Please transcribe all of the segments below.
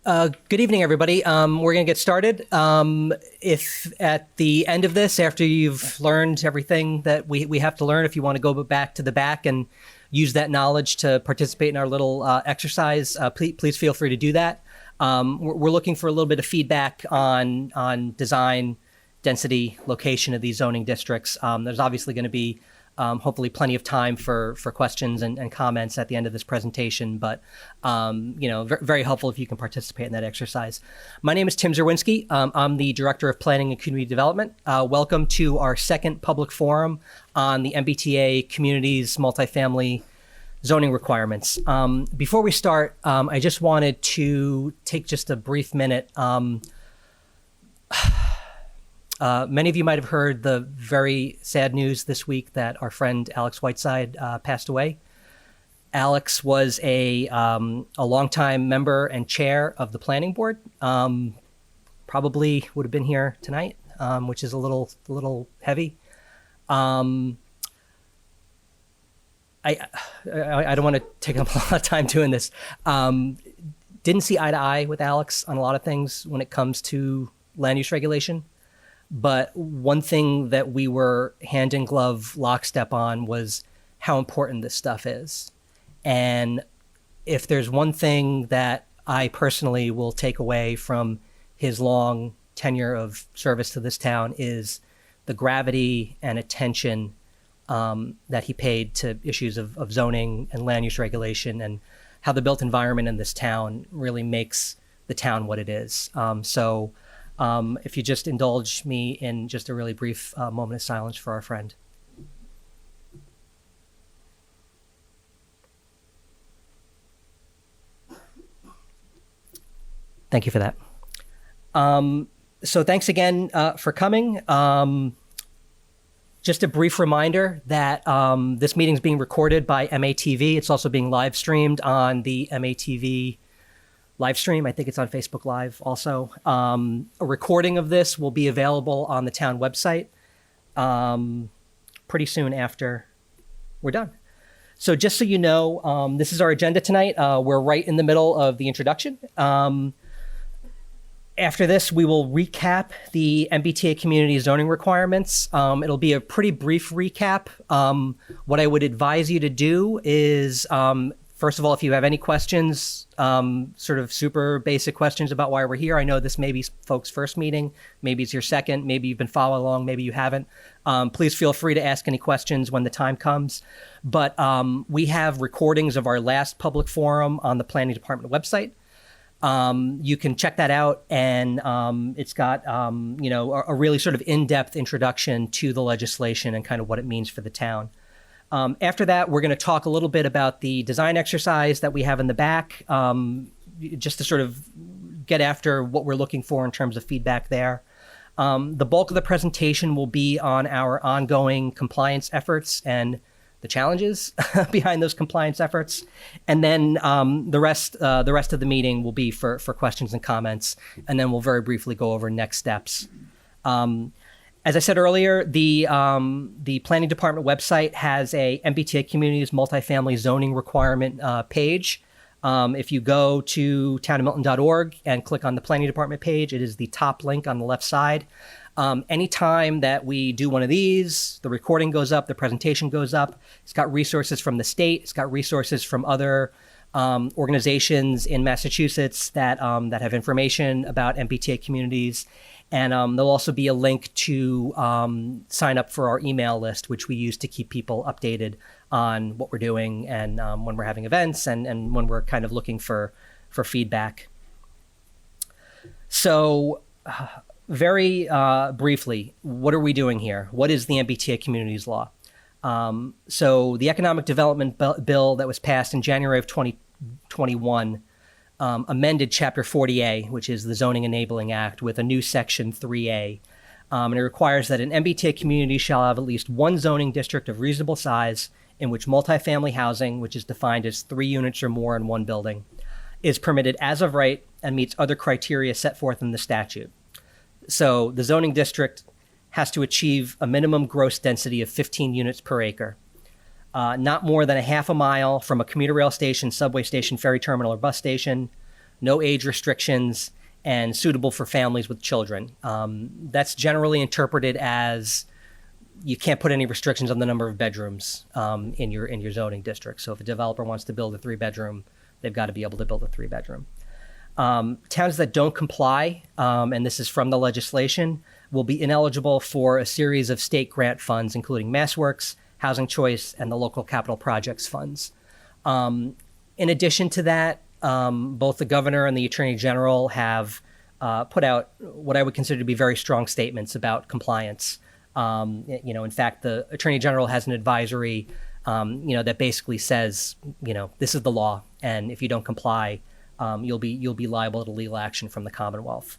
Good evening, everybody. We're going to get started. If at the end of this, after you've learned everything that we have to learn, if you want to go back to the back and use that knowledge to participate in our little exercise, please feel free to do that. We're looking for a little bit of feedback on design, density, location of these zoning districts. There's obviously going to be hopefully plenty of time for questions and comments at the end of this presentation, but very helpful if you can participate in that exercise. My name is Tim Zerwinski. I'm the Director of Planning and Community Development. Welcome to our second public forum on the MBTA community's multifamily zoning requirements. Before we start, I just wanted to take just a brief minute. Many of you might have heard the very sad news this week that our friend Alex Whiteside passed away. Alex was a longtime member and chair of the planning board. Probably would have been here tonight, which is a little heavy. I don't want to take up a lot of time doing this. Didn't see eye to eye with Alex on a lot of things when it comes to land use regulation. But one thing that we were hand in glove lockstep on was how important this stuff is. And if there's one thing that I personally will take away from his long tenure of service to this town is the gravity and attention that he paid to issues of zoning and land use regulation and how the built environment in this town really makes the town what it is. If you just indulge me in just a really brief moment of silence for our friend. Thank you for that. So thanks again for coming. Just a brief reminder that this meeting is being recorded by MATV. It's also being live streamed on the MATV live stream. I think it's on Facebook Live also. A recording of this will be available on the town website pretty soon after we're done. So just so you know, this is our agenda tonight. We're right in the middle of the introduction. After this, we will recap the MBTA community zoning requirements. It'll be a pretty brief recap. What I would advise you to do is, first of all, if you have any questions, sort of super basic questions about why we're here. I know this may be folks' first meeting. Maybe it's your second. Maybe you've been following along. Maybe you haven't. Please feel free to ask any questions when the time comes. But we have recordings of our last public forum on the Planning Department website. You can check that out, and it's got a really sort of in-depth introduction to the legislation and kind of what it means for the town. After that, we're going to talk a little bit about the design exercise that we have in the back, just to sort of get after what we're looking for in terms of feedback there. The bulk of the presentation will be on our ongoing compliance efforts and the challenges behind those compliance efforts. And then the rest of the meeting will be for questions and comments. And then we'll very briefly go over next steps. As I said earlier, the Planning Department website has a MBTA Communities Multifamily Zoning Requirement page. If you go to townofmilton.org and click on the Planning Department page, it is the top link on the left side. Anytime that we do one of these, the recording goes up, the presentation goes up. It's got resources from the state. It's got resources from other organizations in Massachusetts that have information about MBTA communities. And there'll also be a link to sign up for our email list, which we use to keep people updated on what we're doing and when we're having events and when we're kind of looking for feedback. So very briefly, what are we doing here? What is the MBTA Communities Law? So the Economic Development Bill that was passed in January of 2021 amended Chapter 40A, which is the Zoning Enabling Act, with a new Section 3A. And it requires that an MBTA community shall have at least one zoning district of reasonable size in which multifamily housing, which is defined as 3 units or more in one building, is permitted as of right and meets other criteria set forth in the statute. So the zoning district has to achieve a minimum gross density of 15 units per acre, not more than a half a mile from a commuter rail station, subway station, ferry terminal, or bus station, no age restrictions, and suitable for families with children. That's generally interpreted as you can't put any restrictions on the number of bedrooms in your zoning district. So if a developer wants to build a 3-bedroom, they've got to be able to build a 3-bedroom. Towns that don't comply, and this is from the legislation, will be ineligible for a series of state grant funds, including MassWorks, Housing Choice, and the Local Capital Projects funds. In addition to that, both the governor and the attorney general have put out what I would consider to be very strong statements about compliance. In fact, the attorney general has an advisory, that basically says, this is the law, and if you don't comply, you'll be liable to legal action from the Commonwealth.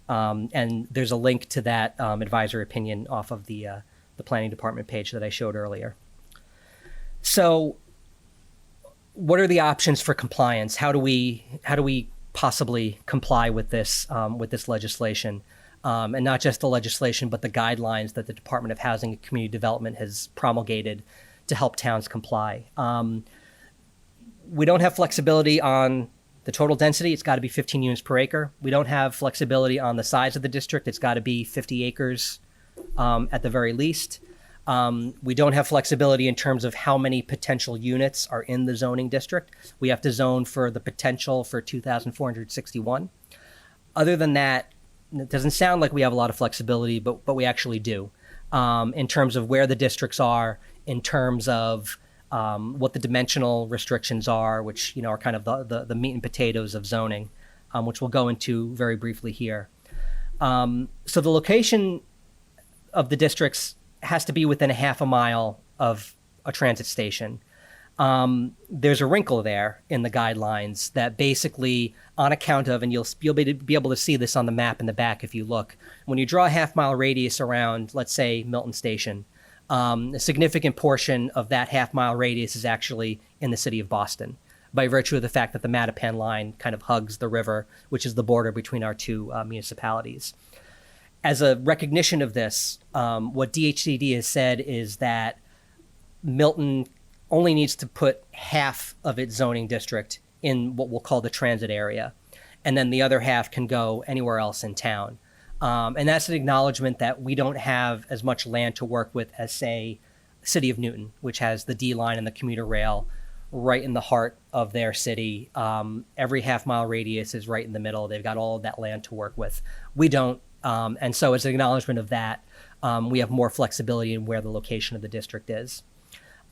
And there's a link to that advisory opinion off of the planning department page that I showed earlier. So, what are the options for compliance? How do we possibly comply with this legislation? And not just the legislation, but the guidelines that the Department of Housing and Community Development has promulgated to help towns comply. We don't have flexibility on the total density. It's got to be 15 units per acre. We don't have flexibility on the size of the district. It's got to be 50 acres at the very least. We don't have flexibility in terms of how many potential units are in the zoning district. We have to zone for the potential for 2,461. Other than that, it doesn't sound like we have a lot of flexibility, but we actually do, in terms of where the districts are, in terms of what the dimensional restrictions are, which are kind of the meat and potatoes of zoning, which we'll go into very briefly here. So the location of the districts has to be within a half a mile of a transit station. There's a wrinkle there in the guidelines that basically, on account of, and you'll be able to see this on the map in the back if you look, when you draw a half-mile radius around, let's say, Milton Station, a significant portion of that half-mile radius is actually in the city of Boston, by virtue of the fact that the Mattapan line kind of hugs the river, which is the border between our two municipalities. As a recognition of this, what DHCD has said is that Milton only needs to put half of its zoning district in what we'll call the transit area, and then the other half can go anywhere else in town. And that's an acknowledgement that we don't have as much land to work with as, say, the city of Newton, which has the D line and the commuter rail right in the heart of their city. Every half-mile radius is right in the middle. They've got all of that land to work with. We don't. And so as an acknowledgement of that, we have more flexibility in where the location of the district is.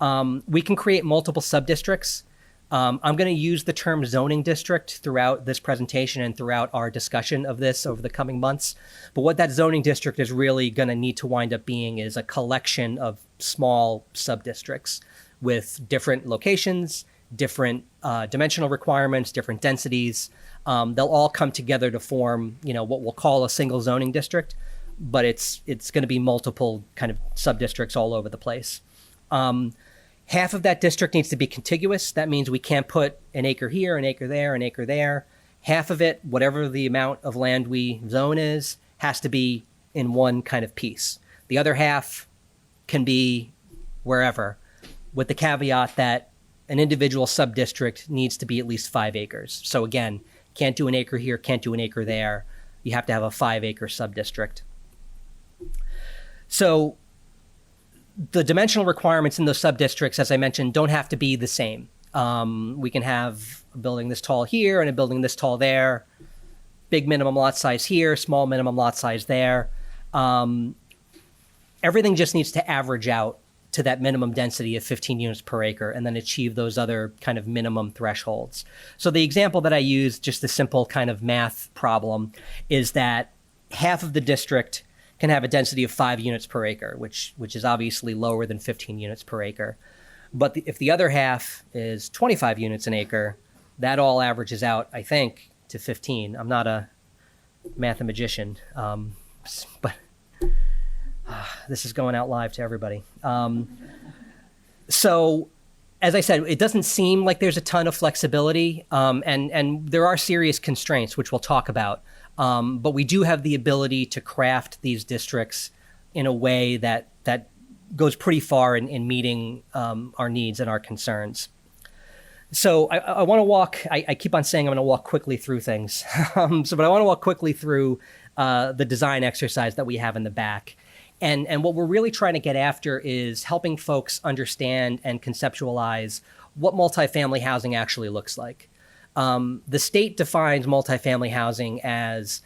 We can create multiple sub-districts. I'm going to use the term zoning district throughout this presentation and throughout our discussion of this over the coming months. But what that zoning district is really going to need to wind up being is a collection of small sub-districts with different locations, different dimensional requirements, different densities. They'll all come together to form, what we'll call a single zoning district, but it's going to be multiple kind of sub-districts all over the place. Half of that district needs to be contiguous. That means we can't put an acre here, an acre there, an acre there. Half of it, whatever the amount of land we zone is, has to be in one kind of piece. The other half can be wherever, with the caveat that an individual sub-district needs to be at least 5 acres. So again, can't do an acre here, can't do an acre there. You have to have a 5-acre sub-district. So the dimensional requirements in those sub-districts, as I mentioned, don't have to be the same. We can have a building this tall here and a building this tall there, big minimum lot size here, small minimum lot size there. Everything just needs to average out to that minimum density of 15 units per acre and then achieve those other kind of minimum thresholds. So the example that I use, just a simple kind of math problem, is that half of the district can have a density of 5 units per acre, which is obviously lower than 15 units per acre. But if the other half is 25 units an acre, that all averages out, I think, to 15. I'm not a mathematician, but this is going out live to everybody. So, as I said, it doesn't seem like there's a ton of flexibility, and there are serious constraints, which we'll talk about. But we do have the ability to craft these districts in a way that goes pretty far in meeting our needs and our concerns. So I want to walk. I keep on saying I'm going to walk quickly through things. But I want to walk quickly through the design exercise that we have in the back. And what we're really trying to get after is helping folks understand and conceptualize what multifamily housing actually looks like. The state defines multifamily housing as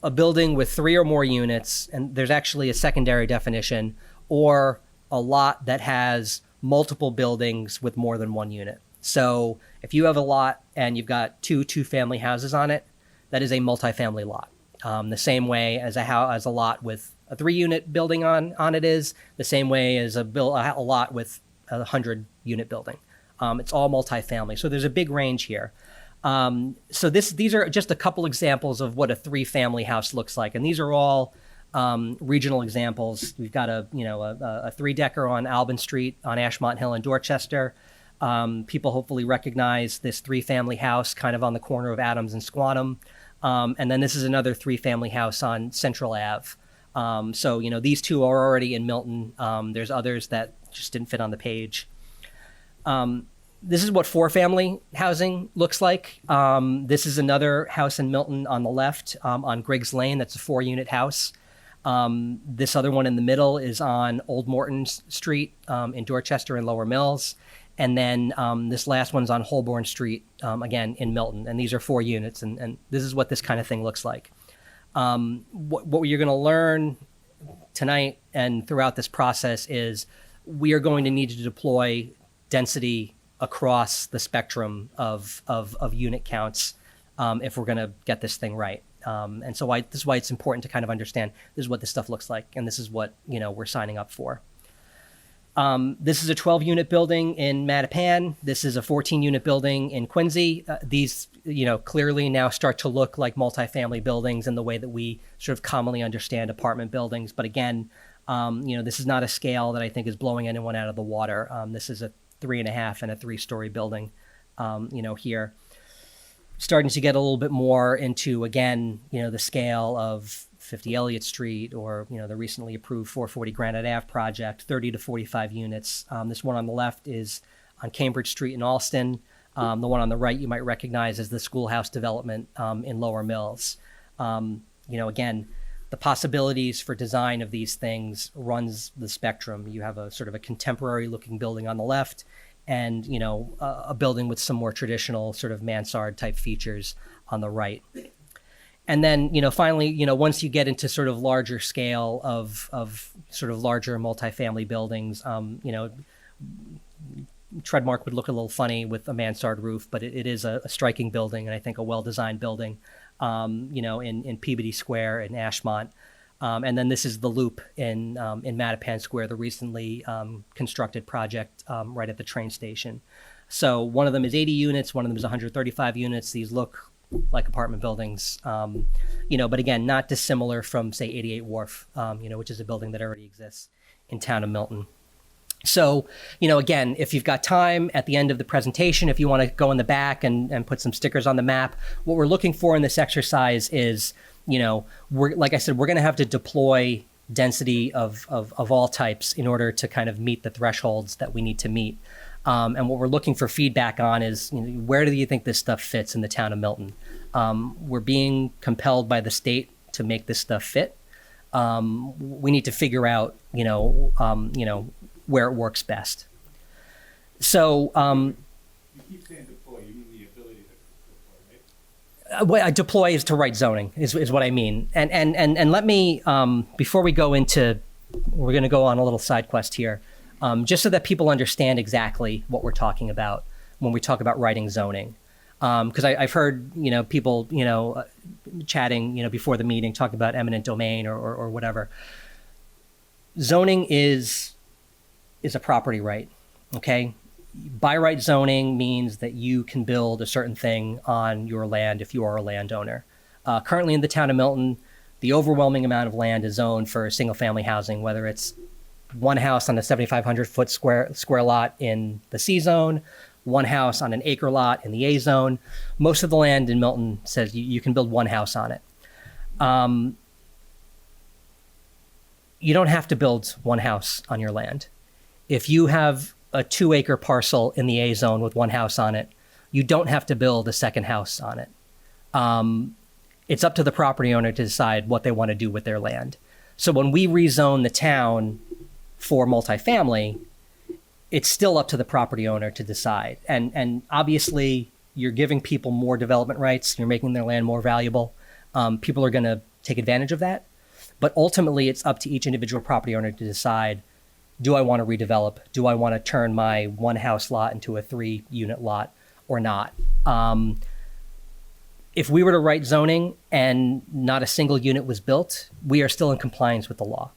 a building with 3 or more units, and there's actually a secondary definition, or a lot that has multiple buildings with more than 1 unit. So if you have a lot and you've got two-family houses on it, that is a multifamily lot. The same way as a lot with a 3-unit building on it is, the same way as a lot with a 100-unit building. It's all multifamily. So there's a big range here. So these are just a couple examples of what a 3-family house looks like, and these are all regional examples. We've got a 3-decker on Albin Street on Ashmont Hill in Dorchester. People hopefully recognize this 3-family house kind of on the corner of Adams and Squantum, and then this is another 3-family house on Central Ave. So these two are already in Milton. There's others that just didn't fit on the page. This is what 4-family housing looks like. This is another house in Milton on the left, on Griggs Lane. That's a 4-unit house. This other one in the middle is on Old Morton Street in Dorchester and Lower Mills. And then this last one's on Holborn Street, again, in Milton. And these are 4 units. And this is what this kind of thing looks like. What you're going to learn tonight and throughout this process is we are going to need to deploy density across the spectrum of unit counts if we're going to get this thing right. And so this is why it's important to kind of understand this is what this stuff looks like, and this is what we're signing up for. This is a 12-unit building in Mattapan. This is a 14-unit building in Quincy. These clearly now start to look like multifamily buildings in the way that we sort of commonly understand apartment buildings. But again, this is not a scale that I think is blowing anyone out of the water. This is a 3.5 and a 3-story building, here. Starting to get a little bit more into, again, the scale of 50 Elliott Street or, the recently approved 440 Granite Ave project, 30 to 45 units. This one on the left is on Cambridge Street in Alston. The one on the right you might recognize as the schoolhouse development in Lower Mills. Again, the possibilities for design of these things runs the spectrum. You have a sort of a contemporary looking building on the left and, a building with some more traditional sort of mansard type features on the right. And then, finally, once you get into sort of larger scale of sort of larger multifamily buildings, Treadmark would look a little funny with a mansard roof, but it is a striking building and I think a well-designed building. In Peabody Square in Ashmont. And then this is the Loop in Mattapan Square, the recently constructed project right at the train station. So one of them is 80 units, one of them is 135 units. These look like apartment buildings, but again, not dissimilar from, say, 88 Wharf, which is a building that already exists in town of Milton. So, again, if you've got time at the end of the presentation, if you want to go in the back and put some stickers on the map, what we're looking for in this exercise is, like I said, we're going to have to deploy density of all types in order to kind of meet the thresholds that we need to meet. And what we're looking for feedback on is, where do you think this stuff fits in the town of Milton? We're being compelled by the state to make this stuff fit. We need to figure out, where it works best. So, you keep saying deploy, you mean the ability to deploy, right? What deploy is to write zoning is what I mean. And let me, before we go into, we're going to go on a little side quest here, just so that people understand exactly what we're talking about when we talk about writing zoning. Because I've heard, people, chatting, before the meeting, talking about eminent domain or whatever. Zoning is a property right, okay? By right zoning means that you can build a certain thing on your land if you are a landowner. Currently in the town of Milton, the overwhelming amount of land is zoned for single-family housing, whether it's one house on a 7,500-foot square lot in the C zone, one house on an acre lot in the A zone. Most of the land in Milton says you can build one house on it. You don't have to build one house on your land. If you have a 2-acre parcel in the A zone with one house on it, you don't have to build a second house on it. It's up to the property owner to decide what they want to do with their land. So when we rezone the town for multifamily, it's still up to the property owner to decide. And obviously, you're giving people more development rights. You're making their land more valuable. People are going to take advantage of that. But ultimately, it's up to each individual property owner to decide, do I want to redevelop? Do I want to turn my 1-house lot into a 3-unit lot or not? If we were to write zoning and not a single unit was built, we are still in compliance with the law.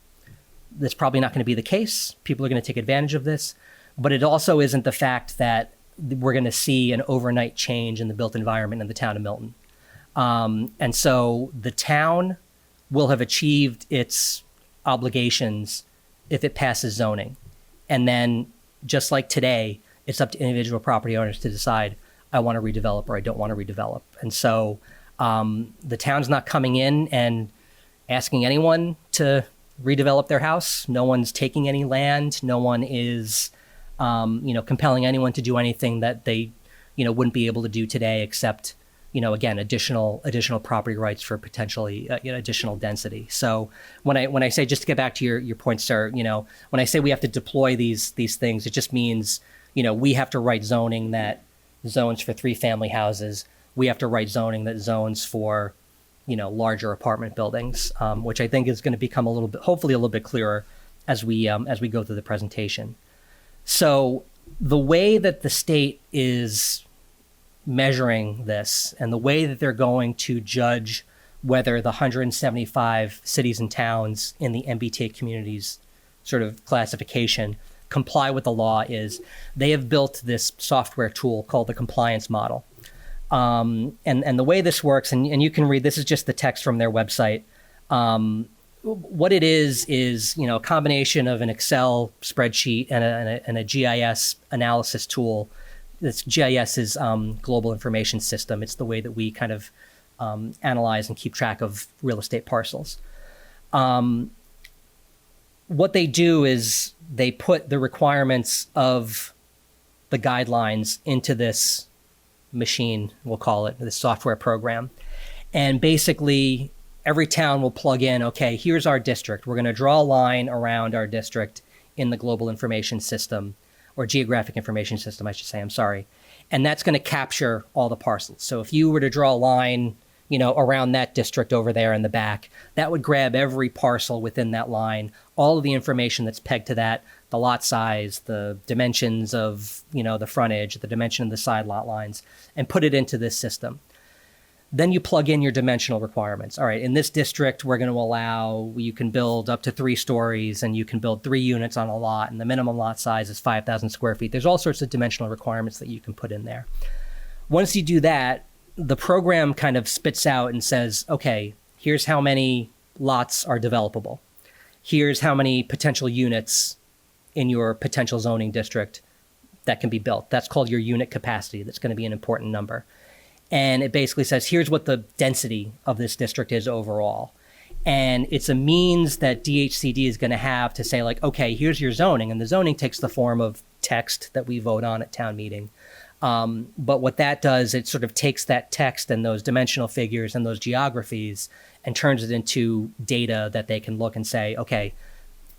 That's probably not going to be the case. People are going to take advantage of this. But it also isn't the fact that we're going to see an overnight change in the built environment in the town of Milton. And so the town will have achieved its obligations if it passes zoning. And then, just like today, it's up to individual property owners to decide, I want to redevelop or I don't want to redevelop. And so the town's not coming in and asking anyone to redevelop their house. No one's taking any land. No one is compelling anyone to do anything that they, wouldn't be able to do today, except, again, additional property rights for potentially additional density. So when I say, just to get back to your point, sir, when I say we have to deploy these things, it just means, we have to write zoning that zones for 3-family houses. We have to write zoning that zones for, larger apartment buildings, which I think is going to become hopefully a little bit clearer as we go through the presentation. So the way that the state is measuring this and the way that they're going to judge whether the 175 cities and towns in the MBTA communities sort of classification comply with the law is they have built this software tool called the compliance model. And the way this works, and you can read, this is just the text from their website. What it is a combination of an Excel spreadsheet and a GIS analysis tool. This GIS is Global Information System. It's the way that we kind of analyze and keep track of real estate parcels. What they do is they put the requirements of the guidelines into this machine, we'll call it, this software program. And basically, every town will plug in, okay, here's our district. We're going to draw a line around our district in the Global Information System, or Geographic Information System, I should say, I'm sorry. And that's going to capture all the parcels. So if you were to draw a line, around that district over there in the back, that would grab every parcel within that line, all of the information that's pegged to that, the lot size, the dimensions of, the frontage, the dimension of the side lot lines, and put it into this system. Then you plug in your dimensional requirements. All right, in this district, we're going to allow, you can build up to 3 stories and you can build 3 units on a lot, and the minimum lot size is 5,000 square feet. There's all sorts of dimensional requirements that you can put in there. Once you do that, the program kind of spits out and says, okay, here's how many lots are developable. Here's how many potential units in your potential zoning district that can be built. That's called your unit capacity. That's going to be an important number. And it basically says, here's what the density of this district is overall. And it's a means that DHCD is going to have to say, like, okay, here's your zoning. And the zoning takes the form of text that we vote on at town meeting. But what that does, it sort of takes that text and those dimensional figures and those geographies and turns it into data that they can look and say, okay,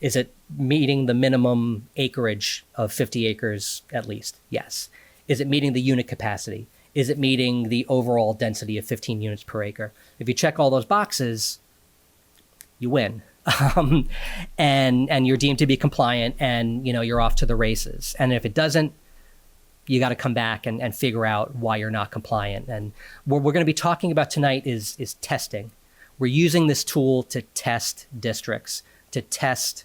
is it meeting the minimum acreage of 50 acres at least? Yes. Is it meeting the unit capacity? Is it meeting the overall density of 15 units per acre? If you check all those boxes, you win. And you're deemed to be compliant and, you're off to the races. And if it doesn't, you got to come back and figure out why you're not compliant. And what we're going to be talking about tonight is testing. We're using this tool to test districts, to test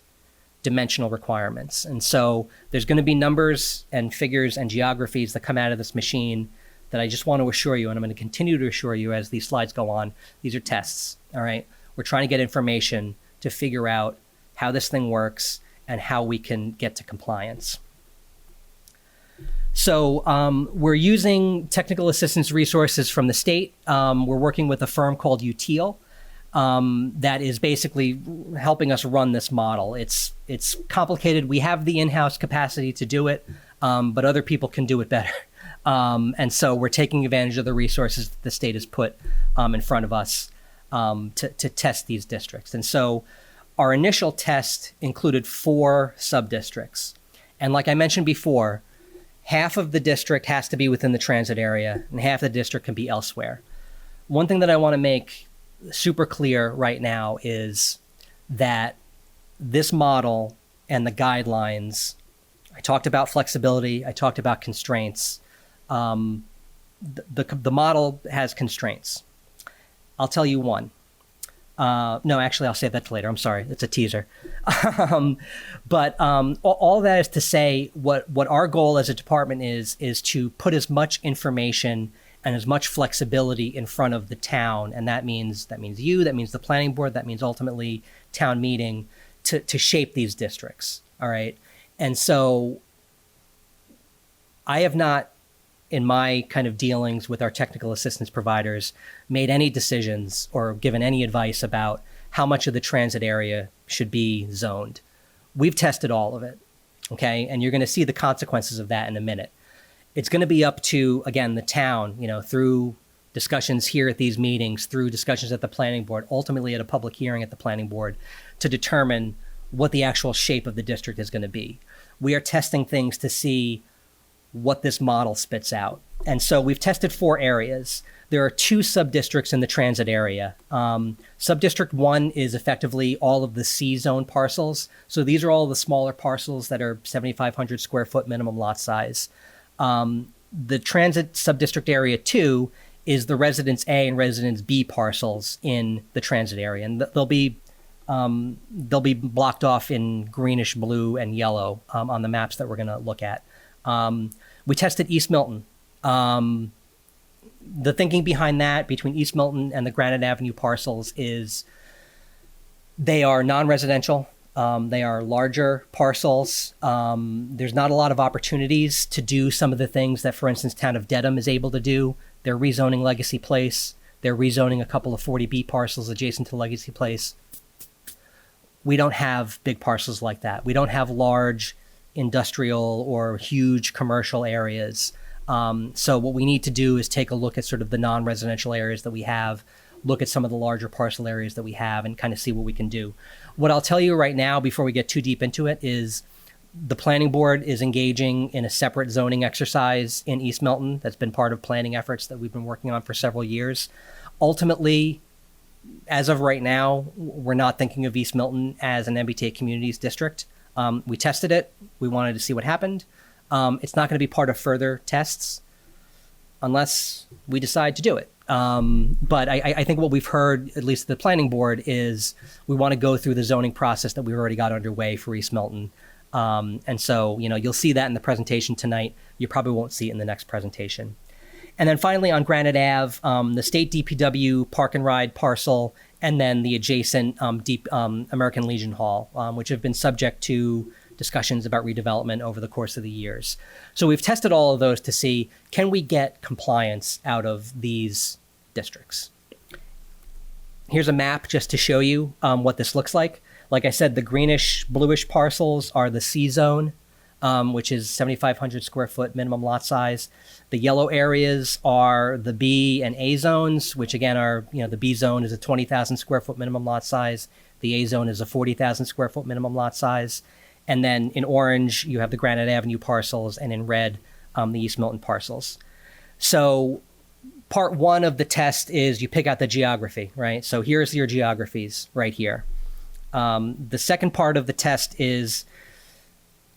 dimensional requirements. And so there's going to be numbers and figures and geographies that come out of this machine that I just want to assure you, and I'm going to continue to assure you as these slides go on, these are tests, all right? We're trying to get information to figure out how this thing works and how we can get to compliance. So we're using technical assistance resources from the state. We're working with a firm called UTIL. that is basically helping us run this model. It's complicated. We have the in-house capacity to do it, but other people can do it better. And so we're taking advantage of the resources that the state has put in front of us to test these districts. And so our initial test included 4 sub-districts. And like I mentioned before, half of the district has to be within the transit area and half of the district can be elsewhere. One thing that I want to make super clear right now is that this model and the guidelines, I talked about flexibility, I talked about constraints. The model has constraints. I'll tell you one. No, actually, I'll save that to later. I'm sorry. It's a teaser. But all that is to say, what our goal as a department is to put as much information and as much flexibility in front of the town. And that means you, that means the planning board, that means ultimately town meeting to shape these districts. All right. And so I have not, in my kind of dealings with our technical assistance providers, made any decisions or given any advice about how much of the transit area should be zoned. We've tested all of it, okay? And you're going to see the consequences of that in a minute. It's going to be up to, again, the town, through discussions here at these meetings, through discussions at the planning board, ultimately at a public hearing at the planning board, to determine what the actual shape of the district is going to be. We are testing things to see what this model spits out. And so we've tested 4 areas. There are 2 sub-districts in the transit area. Sub-district 1 is effectively all of the C-zone parcels. So these are all the smaller parcels that are 7,500 square foot minimum lot size. The transit sub-district area 2 is the Residence A and Residence B parcels in the transit area. And they'll be blocked off in greenish blue and yellow on the maps that we're going to look at. We tested East Milton. The thinking behind that, between East Milton and the Granite Avenue parcels, is they are non-residential. They are larger parcels. There's not a lot of opportunities to do some of the things that, for instance, Town of Dedham is able to do. They're rezoning Legacy Place. They're rezoning a couple of 40B parcels adjacent to Legacy Place. We don't have big parcels like that. We don't have large industrial or huge commercial areas. So what we need to do is take a look at sort of the non-residential areas that we have, look at some of the larger parcel areas that we have, and kind of see what we can do. What I'll tell you right now, before we get too deep into it, is the planning board is engaging in a separate zoning exercise in East Milton that's been part of planning efforts that we've been working on for several years. Ultimately, as of right now, we're not thinking of East Milton as an MBTA communities district. We tested it. We wanted to see what happened. It's not going to be part of further tests unless we decide to do it. But I think what we've heard, at least the planning board, is we want to go through the zoning process that we've already got underway for East Milton. And so, you'll see that in the presentation tonight. You probably won't see it in the next presentation. And then finally on Granite Ave, the state DPW park and ride parcel, and then the adjacent American Legion Hall, which have been subject to discussions about redevelopment over the course of the years. So we've tested all of those to see, can we get compliance out of these districts? Here's a map just to show you what this looks like. Like I said, the greenish, bluish parcels are the C zone, which is 7,500 square foot minimum lot size. The yellow areas are the B and A zones, which again are, the B zone is a 20,000 square foot minimum lot size. The A zone is a 40,000 square foot minimum lot size. And then in orange, you have the Granite Avenue parcels, and in red, the East Milton parcels. So part 1 of the test is you pick out the geography, right? So here's your geographies right here. The second part of the test is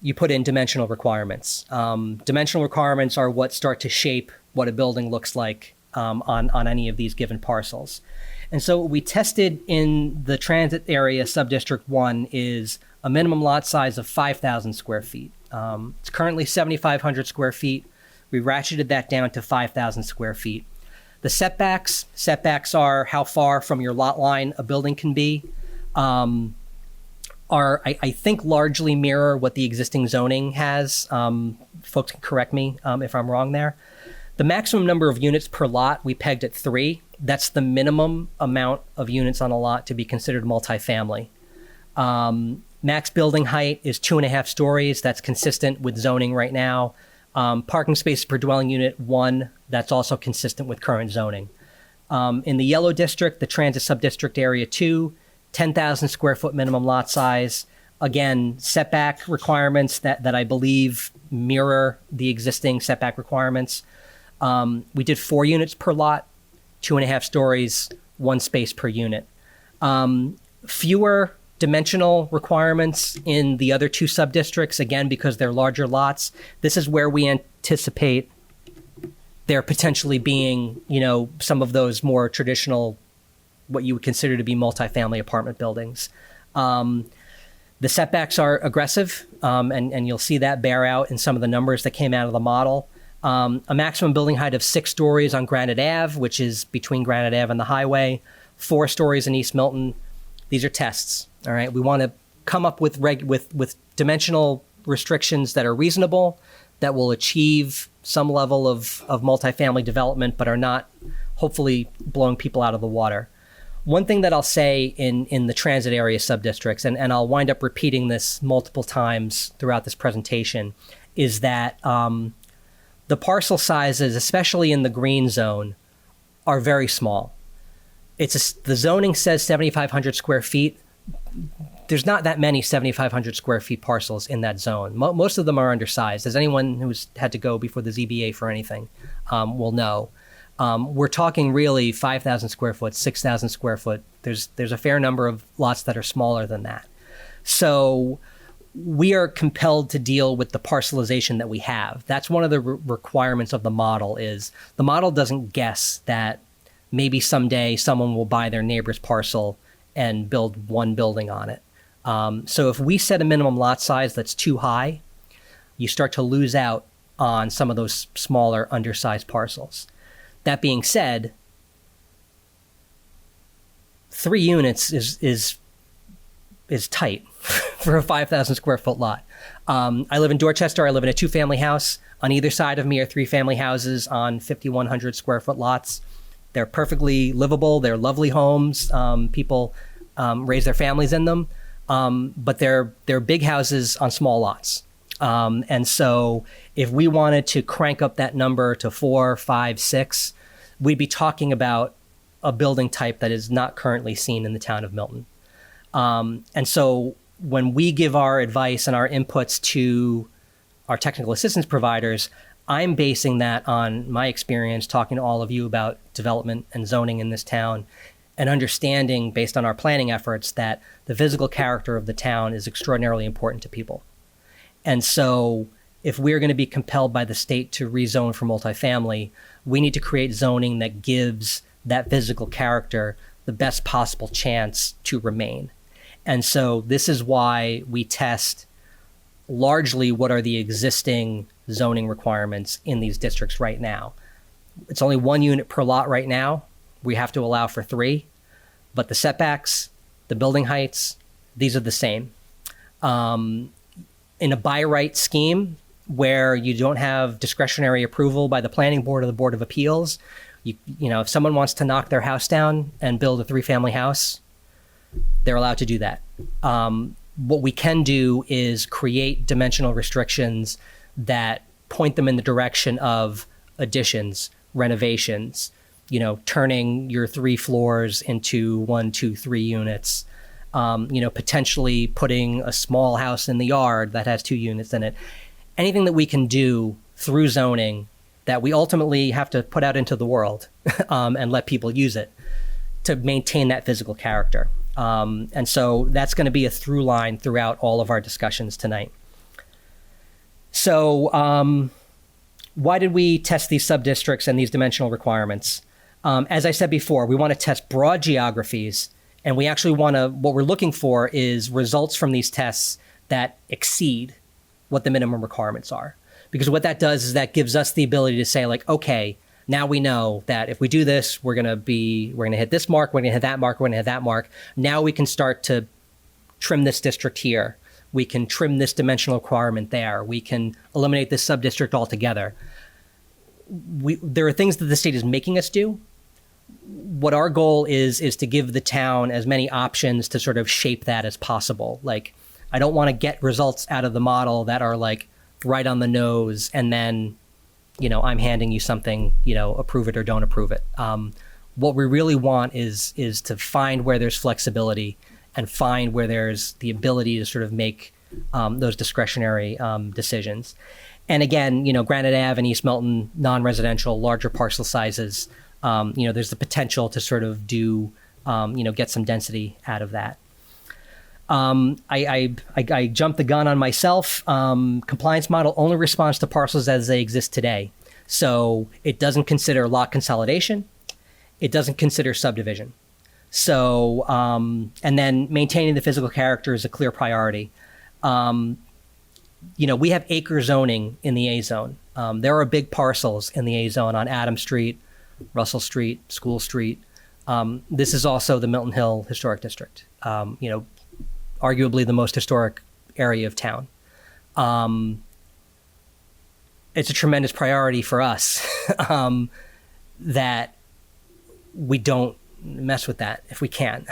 you put in dimensional requirements. Dimensional requirements are what start to shape what a building looks like on any of these given parcels. And so what we tested in the transit area subdistrict 1 is a minimum lot size of 5,000 square feet. It's currently 7,500 square feet. We ratcheted that down to 5,000 square feet. The setbacks are how far from your lot line a building can be. I think largely mirror what the existing zoning has. Folks can correct me if I'm wrong there. The maximum number of units per lot we pegged at 3. That's the minimum amount of units on a lot to be considered multifamily. Max building height is 2.5 stories. That's consistent with zoning right now. Parking spaces per dwelling unit, 1. That's also consistent with current zoning. In the yellow district, the transit subdistrict area 2, 10,000 square foot minimum lot size. Again, setback requirements that I believe mirror the existing setback requirements. We did 4 units per lot, 2.5 stories, 1 space per unit. Fewer dimensional requirements in the other 2 subdistricts, again, because they're larger lots. This is where we anticipate there potentially being, some of those more traditional, what you would consider to be multifamily apartment buildings. The setbacks are aggressive, and you'll see that bear out in some of the numbers that came out of the model. A maximum building height of 6 stories on Granite Ave, which is between Granite Ave and the highway, 4 stories in East Milton. These are tests, all right? We want to come up with dimensional restrictions that are reasonable, that will achieve some level of multifamily development, but are not hopefully blowing people out of the water. One thing that I'll say in the transit area subdistricts, and I'll wind up repeating this multiple times throughout this presentation, is that the parcel sizes, especially in the green zone, are very small. The zoning says 7,500 square feet. There's not that many 7,500 square feet parcels in that zone. Most of them are undersized. As anyone who's had to go before the ZBA for anything will know. We're talking really 5,000 square foot, 6,000 square foot. There's a fair number of lots that are smaller than that. So we are compelled to deal with the parcelization that we have. That's one of the requirements of the model. Is the model doesn't guess that maybe someday someone will buy their neighbor's parcel and build one building on it. So if we set a minimum lot size that's too high, you start to lose out on some of those smaller, undersized parcels. That being said, 3 units is tight for a 5,000 square foot lot. I live in Dorchester. I live in a 2-family house. On either side of me are 3-family houses on 5,100 square foot lots. They're perfectly livable. They're lovely homes. People raise their families in them, but they're big houses on small lots. And so if we wanted to crank up that number to 4, 5, 6, we'd be talking about a building type that is not currently seen in the town of Milton. And so when we give our advice and our inputs to our technical assistance providers, I'm basing that on my experience talking to all of you about development and zoning in this town, and understanding based on our planning efforts that the physical character of the town is extraordinarily important to people. And so if we're going to be compelled by the state to rezone for multifamily, we need to create zoning that gives that physical character the best possible chance to remain. And so this is why we test largely what are the existing zoning requirements in these districts right now. It's only 1 unit per lot right now. We have to allow for 3, but the setbacks, the building heights, these are the same. In a by right scheme where you don't have discretionary approval by the planning board or the Board of Appeals, you know, if someone wants to knock their house down and build a 3-family house, they're allowed to do that. What we can do is create dimensional restrictions that point them in the direction of additions, renovations, turning your 3 floors into 1, 2, 3 units, potentially putting a small house in the yard that has 2 units in it. Anything that we can do through zoning that we ultimately have to put out into the world and let people use it to maintain that physical character. And so that's going to be a through line throughout all of our discussions tonight. So why did we test these subdistricts and these dimensional requirements? As I said before, we want to test broad geographies, and we actually what we're looking for is results from these tests that exceed what the minimum requirements are. Because what that does is that gives us the ability to say, like, okay, now we know that if we do this, we're going to hit this mark, we're going to hit that mark, we're going to hit that mark. Now we can start to trim this district here. We can trim this dimensional requirement there. We can eliminate this subdistrict altogether. There are things that the state is making us do. what our goal is to give the town as many options to sort of shape that as possible. Like, I don't want to get results out of the model that are like right on the nose, and then, I'm handing you something, approve it or don't approve it. What we really want is to find where there's flexibility and find where there's the ability to sort of make those discretionary decisions. And again, Granite Ave and East Milton, non-residential, larger parcel sizes, there's the potential to sort of do, get some density out of that. I jumped the gun on myself. Compliance model only responds to parcels as they exist today. So it doesn't consider lot consolidation. It doesn't consider subdivision. So, and then maintaining the physical character is a clear priority. We have acre zoning in the A zone. There are big parcels in the A zone on Adam Street, Russell Street, School Street. This is also the Milton Hill Historic District, arguably the most historic area of town. It's a tremendous priority for us that we don't mess with that if we can.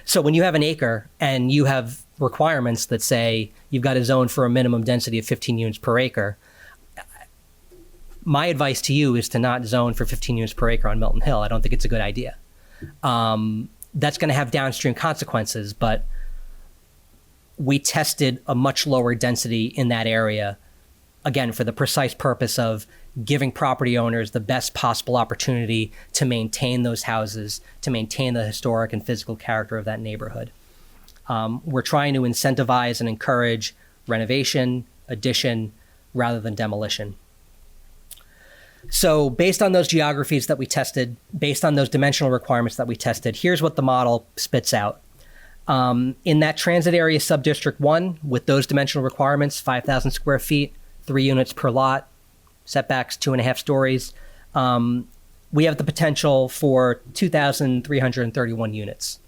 So when you have an acre and you have requirements that say you've got a zone for a minimum density of 15 units per acre, my advice to you is to not zone for 15 units per acre on Milton Hill. I don't think it's a good idea. That's going to have downstream consequences, but we tested a much lower density in that area, again, for the precise purpose of giving property owners the best possible opportunity to maintain those houses, to maintain the historic and physical character of that neighborhood. We're trying to incentivize and encourage renovation, addition, rather than demolition. So based on those geographies that we tested, based on those dimensional requirements that we tested, here's what the model spits out. In that transit area subdistrict 1, with those dimensional requirements, 5,000 square feet, 3 units per lot, setbacks 2.5 stories, we have the potential for 2,331 units.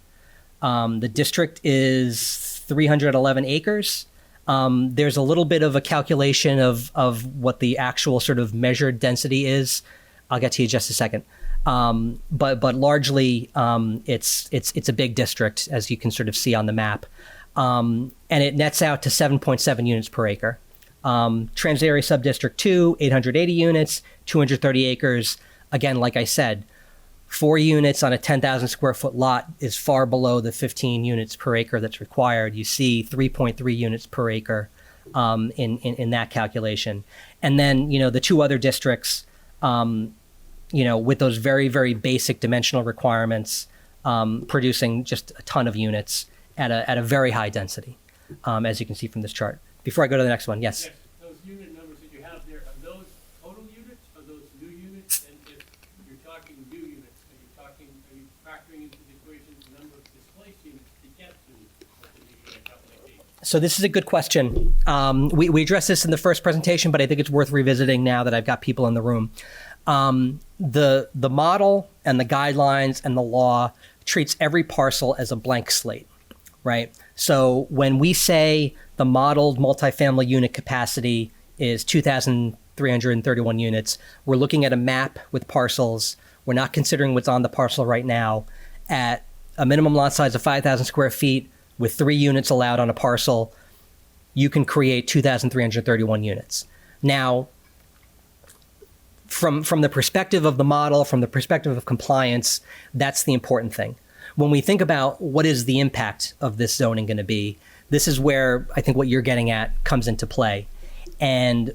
The district is 311 acres. There's a little bit of a calculation of what the actual sort of measured density is. I'll get to you in just a second. But largely, it's a big district, as you can sort of see on the map. And it nets out to 7.7 units per acre. Transit area subdistrict 2, 880 units, 230 acres. Again, like I said, 4 units on a 10,000 square foot lot is far below the 15 units per acre that's required. You see 3.3 units per acre in that calculation. And then, the 2 other districts, with those very, very basic dimensional requirements, producing just a ton of units at a very high density, as you can see from this chart. Before I go to the next one, yes? Yes, those unit numbers that you have there, are those total units, are those new units? And if you're talking new units, are you factoring into the equation the number of displaced units to get to what the new unit calculation? So this is a good question. We addressed this in the first presentation, but I think it's worth revisiting now that I've got people in the room. The model and the guidelines and the law treats every parcel as a blank slate, right? So when we say the modeled multifamily unit capacity is 2,331 units, we're looking at a map with parcels. We're not considering what's on the parcel right now. At a minimum lot size of 5,000 square feet with 3 units allowed on a parcel, you can create 2,331 units. Now, from the perspective of the model, from the perspective of compliance, that's the important thing. When we think about what is the impact of this zoning going to be, this is where I think what you're getting at comes into play. And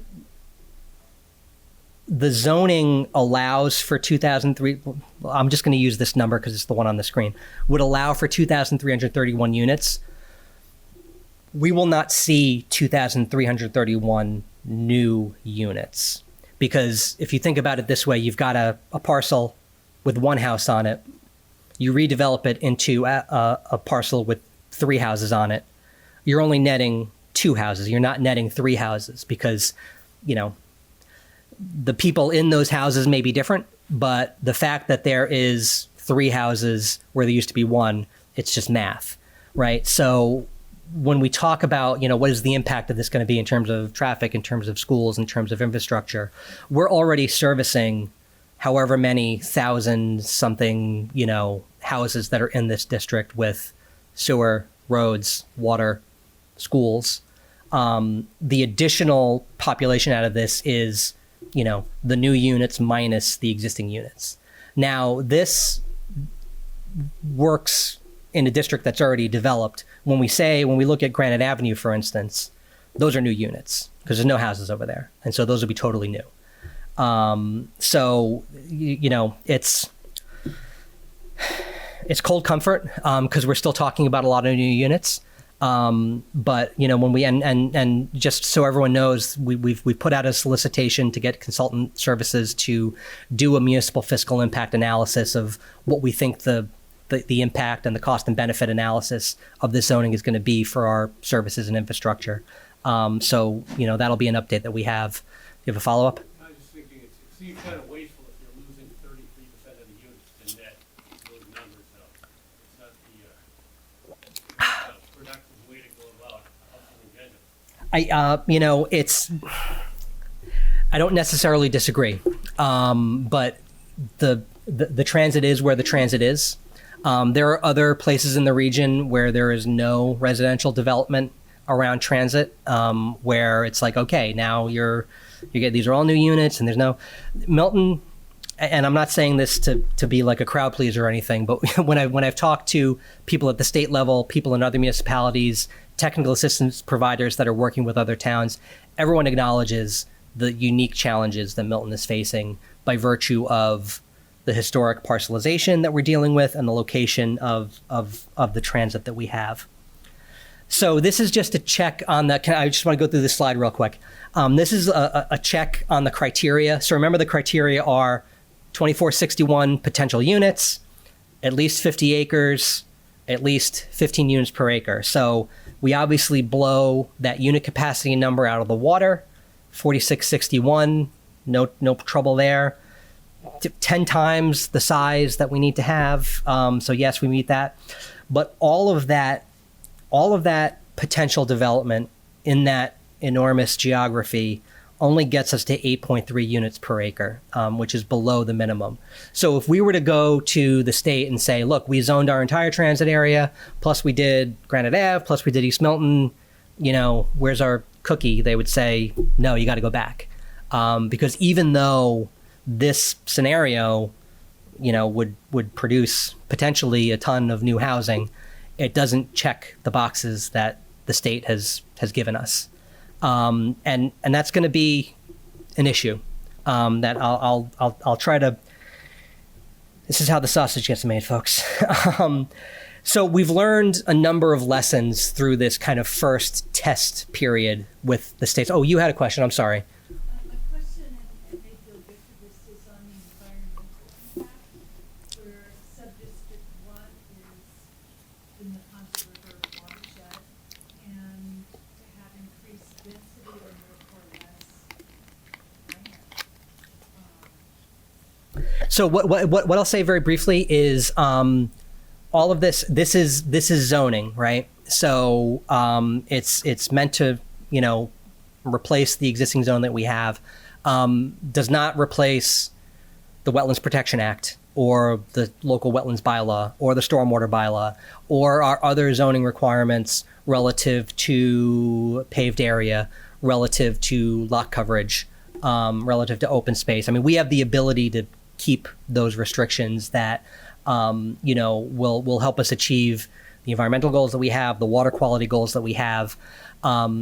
the zoning allows for 2,003, I'm just going to use this number because it's the one on the screen, would allow for 2,331 units. We will not see 2,331 new units. Because if you think about it this way, you've got a parcel with 1 house on it. You redevelop it into a parcel with 3 houses on it. You're only netting 2 houses. You're not netting 3 houses because, the people in those houses may be different, but the fact that there is 3 houses where there used to be 1, it's just math, right? So when we talk about, what is the impact of this going to be in terms of traffic, in terms of schools, in terms of infrastructure, we're already servicing however many thousand something, houses that are in this district with sewer, roads, water, schools. The additional population out of this is, the new units minus the existing units. Now, this works in a district that's already developed. When we look at Granite Avenue, for instance, those are new units because there's no houses over there. And so those will be totally new. It's cold comfort because we're still talking about a lot of new units. But when we and just so everyone knows, we've put out a solicitation to get consultant services to do a municipal fiscal impact analysis of what we think the impact and the cost and benefit analysis of this zoning is going to be for our services and infrastructure. So that'll be an update that we have. You have a follow up? I was just thinking it seems kind of wasteful if you're losing 33% of the units to net those numbers out. It's not the productive way to go about helping agenda. I don't necessarily disagree, but the transit is where the transit is. There are other places in the region where there is no residential development around transit, where it's like, okay, now you get these are all new units, and there's no Milton. And I'm not saying this to be like a crowd pleaser or anything, but when I've talked to people at the state level, people in other municipalities, technical assistance providers that are working with other towns, everyone acknowledges the unique challenges that Milton is facing by virtue of the historic parcelization that we're dealing with and the location of the transit that we have. So this is just a check on the, I just want to go through this slide real quick. This is a check on the criteria. So remember the criteria are 2461 potential units, at least 50 acres, at least 15 units per acre. So we obviously blow that unit capacity number out of the water, 4661, no trouble there. 10 times the size that we need to have. So yes, we meet that. But all of that potential development in that enormous geography only gets us to 8.3 units per acre, which is below the minimum. So if we were to go to the state and say, look, we zoned our entire transit area, plus we did Granite Ave, plus we did East Milton, where's our cookie? They would say, no, you got to go back. Because even though this scenario, would produce potentially a ton of new housing, it doesn't check the boxes that the state has given us, and that's going to be an issue that I'll try to. This is how the sausage gets made, folks. So we've learned a number of lessons through this kind of first test period with the states. Oh, you had a question. I'm sorry. My question, and maybe you'll get to this, is on the environmental impact, where sub-district 1 is in the Ponce River watershed, and to have increased density or therefore less land. So what I'll say very briefly is all of this is zoning, right? So it's meant to replace the existing zone that we have. Does not replace the Wetlands Protection Act or the local wetlands bylaw or the stormwater bylaw or our other zoning requirements relative to paved area, relative to lot coverage, relative to open space. I mean, we have the ability to keep those restrictions that will help us achieve the environmental goals that we have, the water quality goals that we have.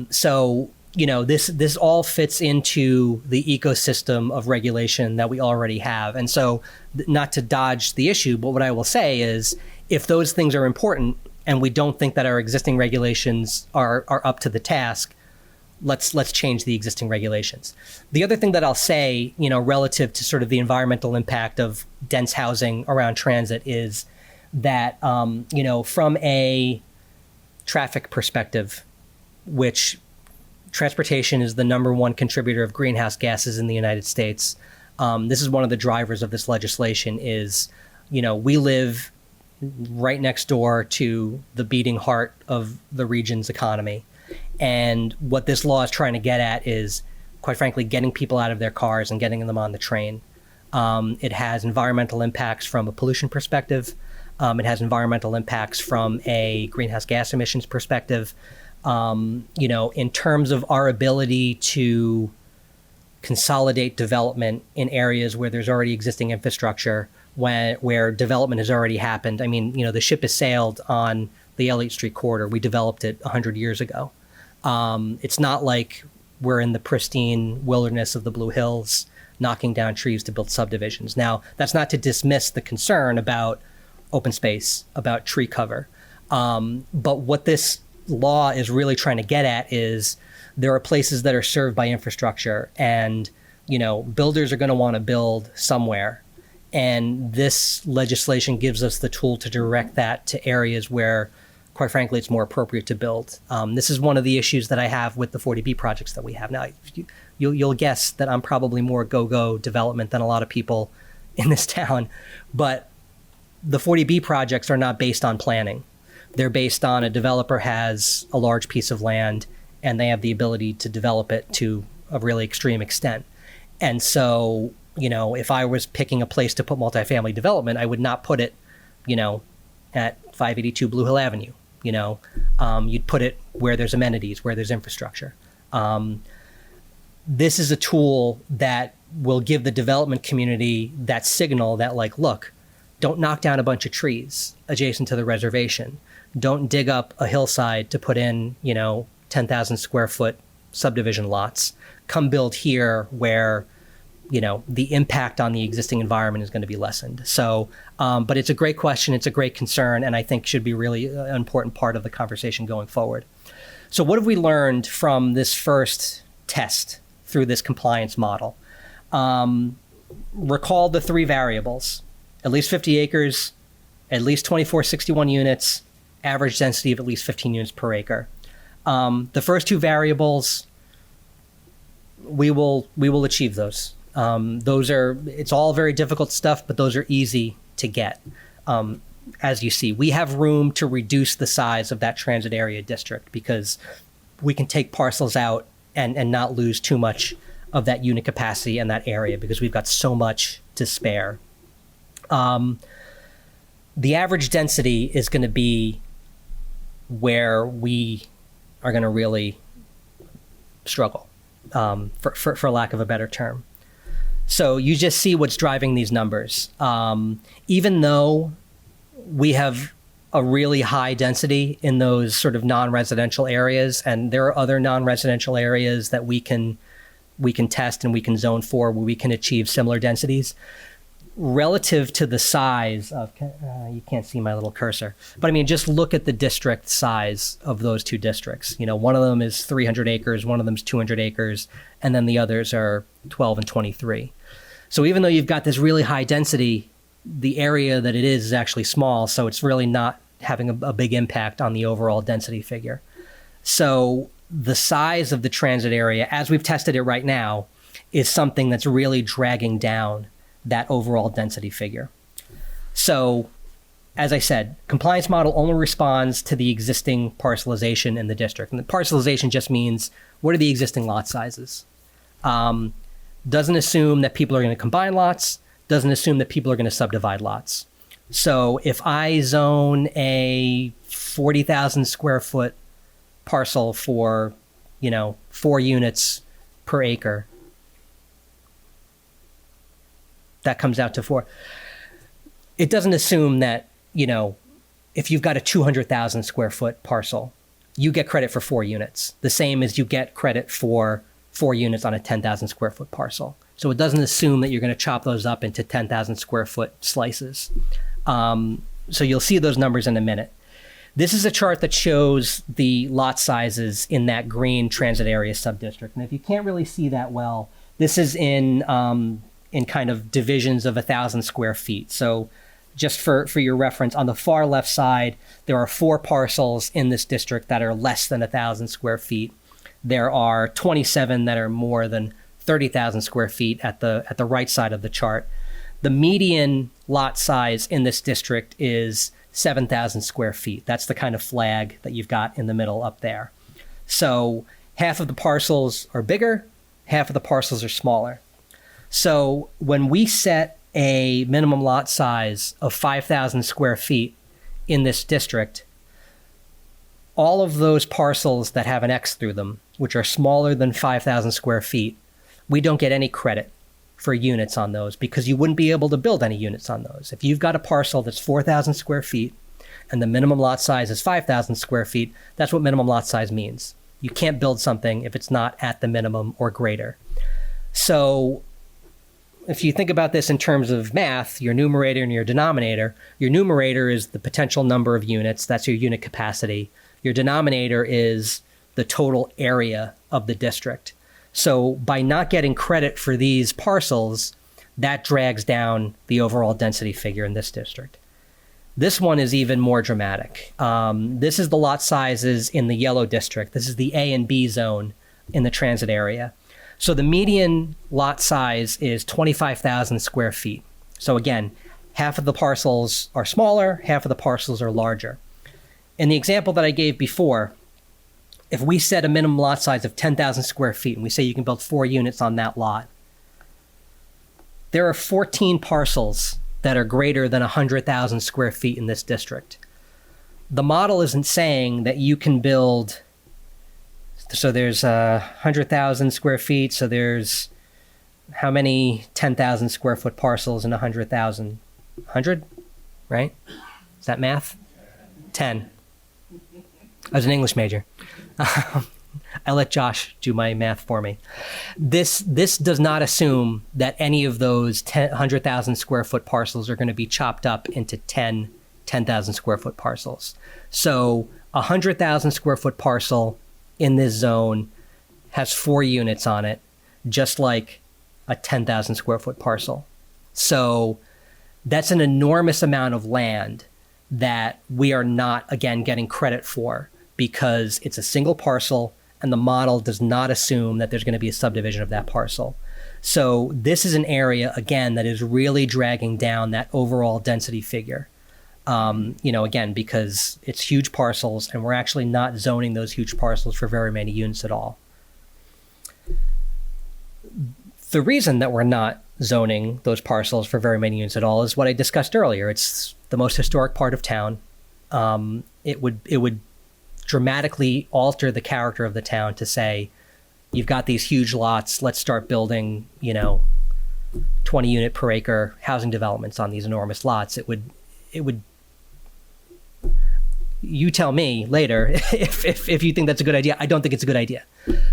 So this all fits into the ecosystem of regulation that we already have. And so not to dodge the issue, but what I will say is if those things are important and we don't think that our existing regulations are up to the task, let's change the existing regulations. The other thing that I'll say, relative to sort of the environmental impact of dense housing around transit is that, from a traffic perspective, which transportation is the number one contributor of greenhouse gases in the United States. This is one of the drivers of this legislation is, we live right next door to the beating heart of the region's economy. And what this law is trying to get at is, quite frankly, getting people out of their cars and getting them on the train. It has environmental impacts from a pollution perspective. It has environmental impacts from a greenhouse gas emissions perspective. In terms of our ability to consolidate development in areas where there's already existing infrastructure, where development has already happened. I mean, the ship has sailed on the Elliott Street corridor. We developed it 100 years ago. It's not like we're in the pristine wilderness of the Blue Hills knocking down trees to build subdivisions. Now, that's not to dismiss the concern about open space, about tree cover. But what this law is really trying to get at is there are places that are served by infrastructure, and builders are going to want to build somewhere, and this legislation gives us the tool to direct that to areas where, quite frankly, it's more appropriate to build. This is one of the issues that I have with the 40B projects that we have now. You'll guess that I'm probably more go-go development than a lot of people in this town, but the 40B projects are not based on planning. They're based on a developer has a large piece of land and they have the ability to develop it to a really extreme extent. And so, if I was picking a place to put multifamily development, I would not put it, at 582 Blue Hill Avenue. You'd put it where there's amenities, where there's infrastructure. This is a tool that will give the development community that signal that, look, don't knock down a bunch of trees adjacent to the reservation. Don't dig up a hillside to put in, 10,000 square foot subdivision lots. Come build here where, the impact on the existing environment is going to be lessened. So, but it's a great question. It's a great concern, and I think should be really an important part of the conversation going forward. So what have we learned from this first test through this compliance model? Recall the three variables: at least 50 acres, at least 2461 units, average density of at least 15 units per acre. The first two variables, we will achieve those. It's all very difficult stuff, but those are easy to get. As you see, we have room to reduce the size of that transit area district because we can take parcels out and not lose too much of that unit capacity in that area because we've got so much to spare. The average density is going to be where we are going to really struggle, for lack of a better term. So you just see what's driving these numbers. Even though we have a really high density in those sort of non-residential areas, and there are other non-residential areas that we can test and we can zone for where we can achieve similar densities, relative to the size of, you can't see my little cursor, but I mean, just look at the district size of those two districts. One of them is 300 acres, one of them is 200 acres, and then the others are 12 and 23. So even though you've got this really high density, the area that it is actually small, so it's really not having a big impact on the overall density figure. So the size of the transit area, as we've tested it right now, is something that's really dragging down that overall density figure. So, as I said, compliance model only responds to the existing parcelization in the district. And the parcelization just means, what are the existing lot sizes? Doesn't assume that people are going to combine lots, doesn't assume that people are going to subdivide lots. So if I zone a 40,000 square foot parcel for, 4 units per acre, that comes out to 4. It doesn't assume that, if you've got a 200,000 square foot parcel, you get credit for 4 units, the same as you get credit for 4 units on a 10,000 square foot parcel. So it doesn't assume that you're going to chop those up into 10,000 square foot slices. So you'll see those numbers in a minute. This is a chart that shows the lot sizes in that green transit area subdistrict. And if you can't really see that well, this is in kind of divisions of 1,000 square feet. So just for your reference, on the far left side, there are 4 parcels in this district that are less than 1,000 square feet. There are 27 that are more than 30,000 square feet at the right side of the chart. The median lot size in this district is 7,000 square feet. That's the kind of flag that you've got in the middle up there. So half of the parcels are bigger, half of the parcels are smaller. So when we set a minimum lot size of 5,000 square feet in this district, all of those parcels that have an X through them, which are smaller than 5,000 square feet, we don't get any credit for units on those because you wouldn't be able to build any units on those. If you've got a parcel that's 4,000 square feet and the minimum lot size is 5,000 square feet, that's what minimum lot size means. You can't build something if it's not at the minimum or greater. So if you think about this in terms of math, your numerator and your numerator is the potential number of units. That's your unit capacity. Your denominator is the total area of the district. So by not getting credit for these parcels, that drags down the overall density figure in this district. This one is even more dramatic. This is the lot sizes in the yellow district. This is the A and B zone in the transit area. So the median lot size is 25,000 square feet. So again, half of the parcels are smaller, half of the parcels are larger. In the example that I gave before, if we set a minimum lot size of 10,000 square feet and we say you can build 4 units on that lot, there are 14 parcels that are greater than 100,000 square feet in this district. The model isn't saying that you can build, so there's 100,000 square feet, so there's how many 10,000 square foot parcels in 100,000? 100, right? Is that math? 10. I was an English major. I let Josh do my math for me. This does not assume that any of those 100,000 square foot parcels are going to be chopped up into 10,000 square foot parcels. So a 100,000 square foot parcel in this zone has 4 units on it, just like a 10,000 square foot parcel. So that's an enormous amount of land that we are not, again, getting credit for because it's a single parcel and the model does not assume that there's going to be a subdivision of that parcel. So this is an area, again, that is really dragging down that overall density figure. Again, because it's huge parcels and we're actually not zoning those huge parcels for very many units at all. The reason that we're not zoning those parcels for very many units at all is what I discussed earlier. It's the most historic part of town. It would dramatically alter the character of the town to say, you've got these huge lots, let's start building, 20 unit per acre housing developments on these enormous lots. It would, you tell me later if you think that's a good idea. I don't think it's a good idea.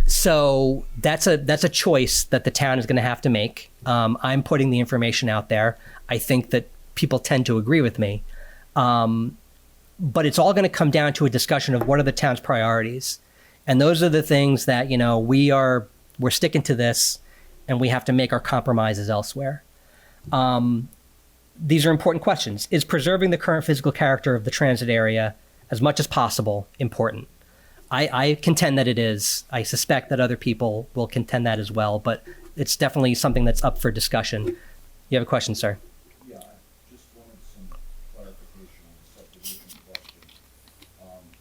So that's a choice that the town is going to have to make. I'm putting the information out there. I think that people tend to agree with me. But it's all going to come down to a discussion of what are the town's priorities. And those are the things that, we're sticking to this and we have to make our compromises elsewhere. These are important questions. Is preserving the current physical character of the transit area as much as possible important? I contend that it is. I suspect that other people will contend that as well, but it's definitely something that's up for discussion. You have a question, sir? Yeah, I just wanted some clarification on the subdivision question.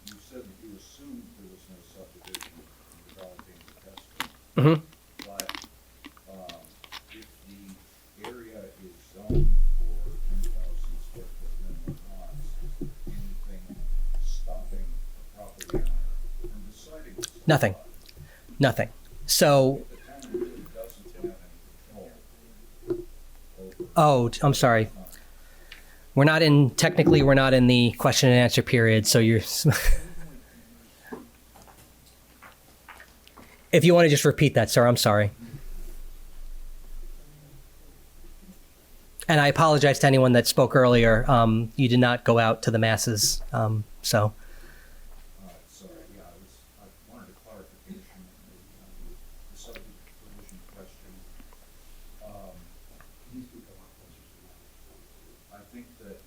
You said that you assumed there was no subdivision in developing the test room. Mm-hmm. But if the area is zoned for 10,000 square foot minimum lots, is there anything stopping the property owner from deciding to sell Nothing. lot? Nothing. So, If the town really doesn't have any control over oh, I'm sorry. We're not in the question and answer period, so you're... If you want to just repeat that, sir, I'm sorry. And I apologize to anyone that spoke earlier. You did not go out to the masses, so... Sorry, yeah, I wanted a clarification on the subdivision question. I think that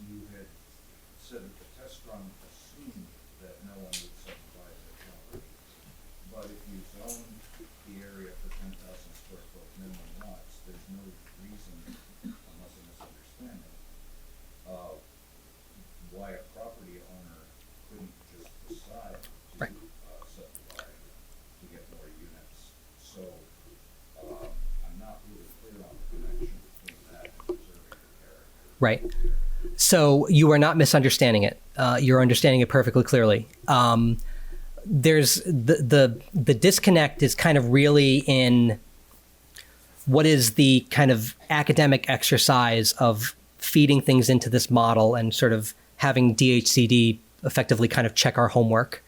you had said that the test run assumed that no one would subdivide their property. But if you zone the area for 10,000 square foot minimum lots, there's no reason, unless I'm misunderstanding, why a property owner couldn't just decide to Right. Subdivide to get more units. So, I'm Right. So you are not misunderstanding it. You're understanding it perfectly clearly. There's the disconnect is kind of really in what is the kind of academic exercise of feeding things into this model and sort of having DHCD effectively kind of check our homework,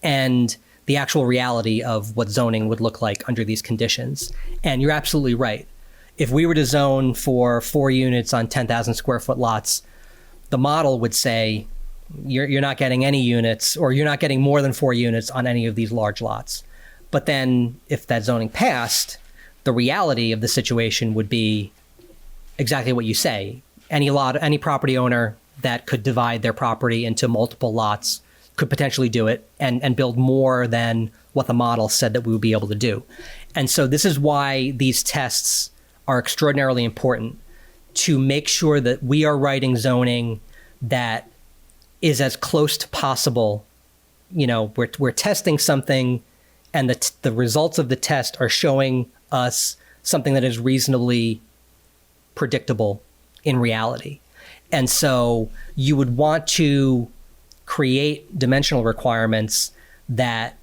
and the actual reality of what zoning would look like under these conditions. And you're absolutely right. If we were to zone for 4 units on 10,000 square foot lots, the model would say you're not getting any units, or you're not getting more than 4 units on any of these large lots. But then if that zoning passed, the reality of the situation would be exactly what you say. Any property owner that could divide their property into multiple lots could potentially do it and build more than what the model said that we would be able to do. And so this is why these tests are extraordinarily important, to make sure that we are writing zoning that is as close to possible. You know, we're testing something, and the results of the test are showing us something that is reasonably predictable in reality. And so you would want to create dimensional requirements that,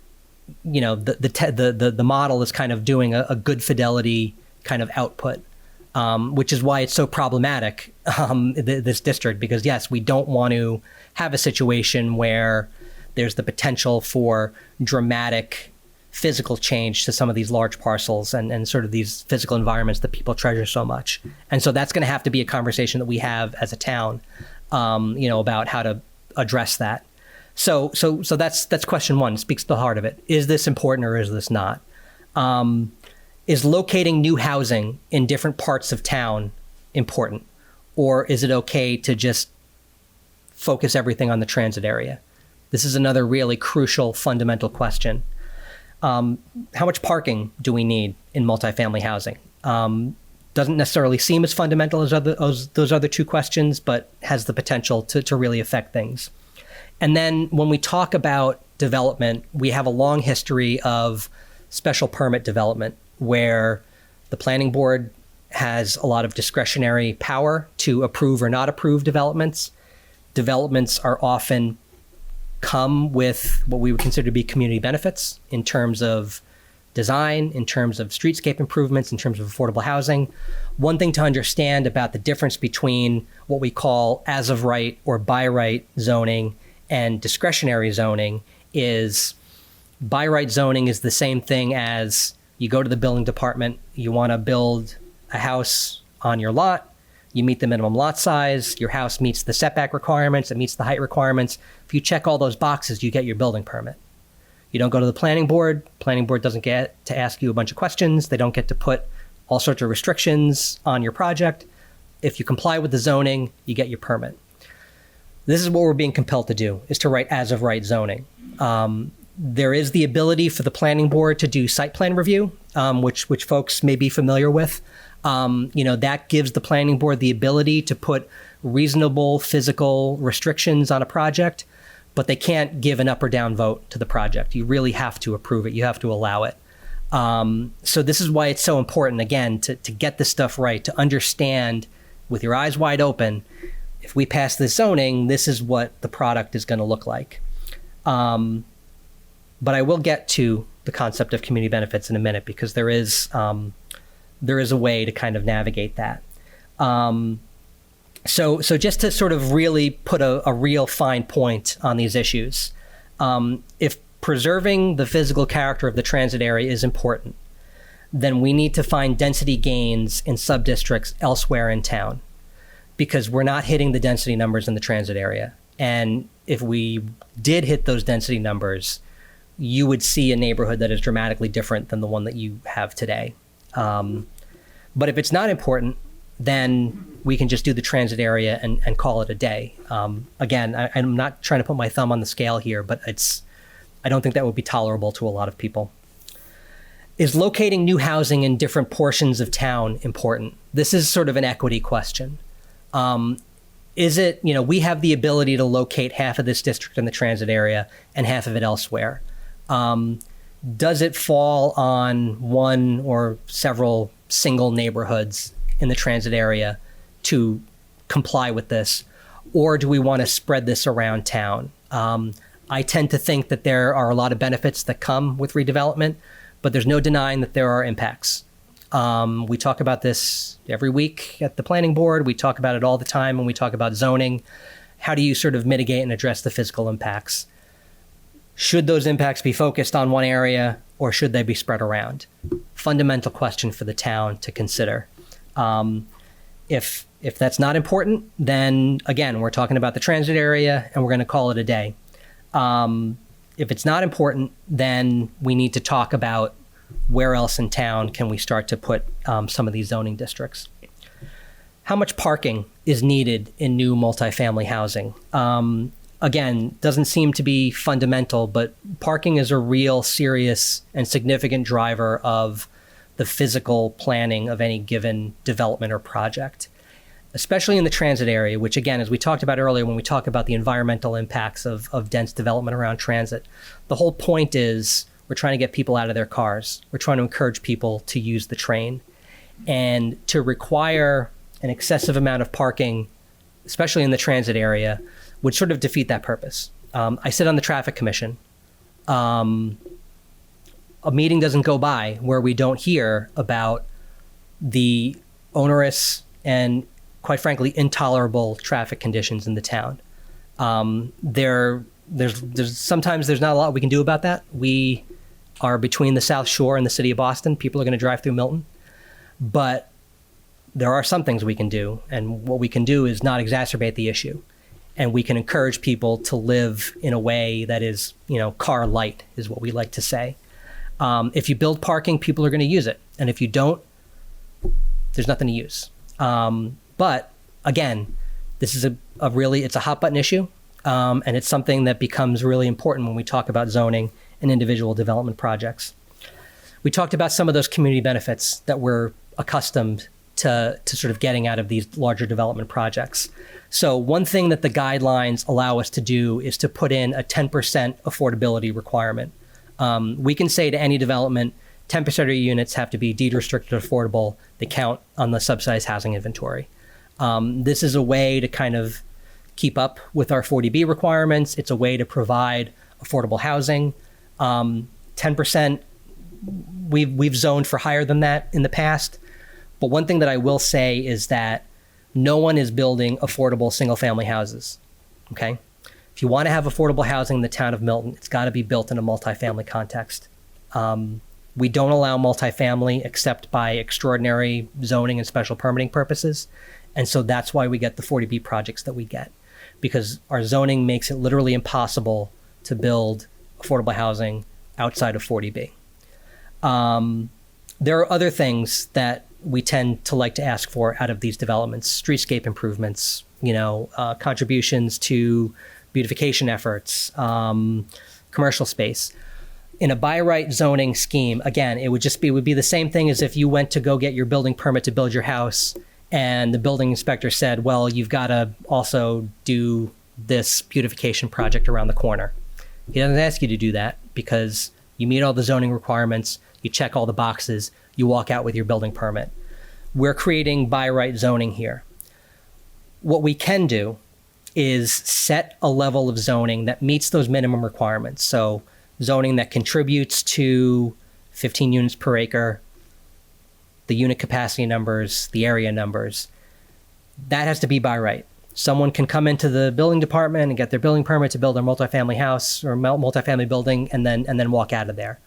you know, the model is kind of doing a good fidelity kind of output, which is why it's so problematic, this district, because yes, we don't want to have a situation where there's the potential for dramatic physical change to some of these large parcels and sort of these physical environments that people treasure so much. And so that's going to have to be a conversation that we have as a town, you know, about how to address that. So that's question one. Speaks to the heart of it. Is this important or is this not? Is locating new housing in different parts of town important, or is it okay to just focus everything on the transit area? This is another really crucial, fundamental question. How much parking do we need in multifamily housing? Doesn't necessarily seem as fundamental as those other two questions, but has the potential to really affect things. And then when we talk about development, we have a long history of special permit development, where the planning board has a lot of discretionary power to approve or not approve developments. Developments are often come with what we would consider to be community benefits in terms of design, in terms of streetscape improvements, in terms of affordable housing. One thing to understand about the difference between what we call as of right or by right zoning and discretionary zoning is by right zoning is the same thing as you go to the building department, you want to build a house on your lot, you meet the minimum lot size, your house meets the setback requirements, it meets the height requirements. If you check all those boxes, you get your building permit. You don't go to the planning board doesn't get to ask you a bunch of questions, they don't get to put all sorts of restrictions on your project. If you comply with the zoning, you get your permit. This is what we're being compelled to do, is to write as of right zoning. There is the ability for the planning board to do site plan review, which folks may be familiar with. You know, that gives the planning board the ability to put reasonable physical restrictions on a project, but they can't give an up or down vote to the project. You really have to approve it. You have to allow it. So this is why it's so important, again, to get this stuff right, to understand with your eyes wide open, if we pass this zoning, this is what the product is going to look like. But I will get to the concept of community benefits in a minute, because there is a way to kind of navigate that. So just to sort of really put a real fine point on these issues, if preserving the physical character of the transit area is important, then we need to find density gains in sub-districts elsewhere in town, because we're not hitting the density numbers in the transit area. And if we did hit those density numbers, you would see a neighborhood that is dramatically different than the one that you have today. But if it's not important, then we can just do the transit area and call it a day. Again, I'm not trying to put my thumb on the scale here, but I don't think that would be tolerable to a lot of people. Is locating new housing in different portions of town important? This is sort of an equity question. Is it, you know, we have the ability to locate half of this district in the transit area and half of it elsewhere. Does it fall on one or several single neighborhoods in the transit area to comply with this, or do we want to spread this around town? I tend to think that there are a lot of benefits that come with redevelopment, but there's no denying that there are impacts. We talk about this every week at the planning board. We talk about it all the time when we talk about zoning. How do you sort of mitigate and address the physical impacts? Should those impacts be focused on one area, or should they be spread around? Fundamental question for the town to consider. If that's not important, then again, we're talking about the transit area and we're going to call it a day. If it's not important, then we need to talk about where else in town can we start to put some of these zoning districts. How much parking is needed in new multifamily housing? Again, doesn't seem to be fundamental, but parking is a real serious and significant driver of the physical planning of any given development or project, especially in the transit area, which again, as we talked about earlier, when we talk about the environmental impacts of dense development around transit, the whole point is we're trying to get people out of their cars. We're trying to encourage people to use the train. And to require an excessive amount of parking, especially in the transit area, would sort of defeat that purpose. I sit on the traffic commission. A meeting doesn't go by where we don't hear about the onerous and, quite frankly, intolerable traffic conditions in the town. There's sometimes there's not a lot we can do about that. We are between the South Shore and the city of Boston. People are going to drive through Milton, but there are some things we can do, and what we can do is not exacerbate the issue. And we can encourage people to live in a way that is, car light, is what we like to say. If you build parking, people are going to use it. And if you don't, there's nothing to use. But again, this is it's a hot button issue. And it's something that becomes really important when we talk about zoning and individual development projects. We talked about some of those community benefits that we're accustomed to sort of getting out of these larger development projects. So one thing that the guidelines allow us to do is to put in a 10% affordability requirement. We can say to any development, 10% of your units have to be deed restricted affordable. They count on the subsidized housing inventory. This is a way to kind of keep up with our 40B requirements. It's a way to provide affordable housing. 10%, we've zoned for higher than that in the past. But one thing that I will say is that no one is building affordable single-family houses, okay? If you want to have affordable housing in the town of Milton, it's got to be built in a multifamily context. We don't allow multifamily except by extraordinary zoning and special permitting purposes. And so that's why we get the 40B projects that we get, because our zoning makes it literally impossible to build affordable housing outside of 40B. There are other things that we tend to like to ask for out of these developments: streetscape improvements, contributions to beautification efforts, commercial space. In a by right zoning scheme, again, it would be the same thing as if you went to go get your building permit to build your house, and the building inspector said, well, you've got to also do this beautification project around the corner. He doesn't ask you to do that because you meet all the zoning requirements, you check all the boxes, you walk out with your building permit. We're creating by right zoning here. What we can do is set a level of zoning that meets those minimum requirements. So zoning that contributes to 15 units per acre, the unit capacity numbers, the area numbers. That has to be by right. Someone can come into the building department and get their building permit to build a multifamily house or multifamily building and then walk out of there.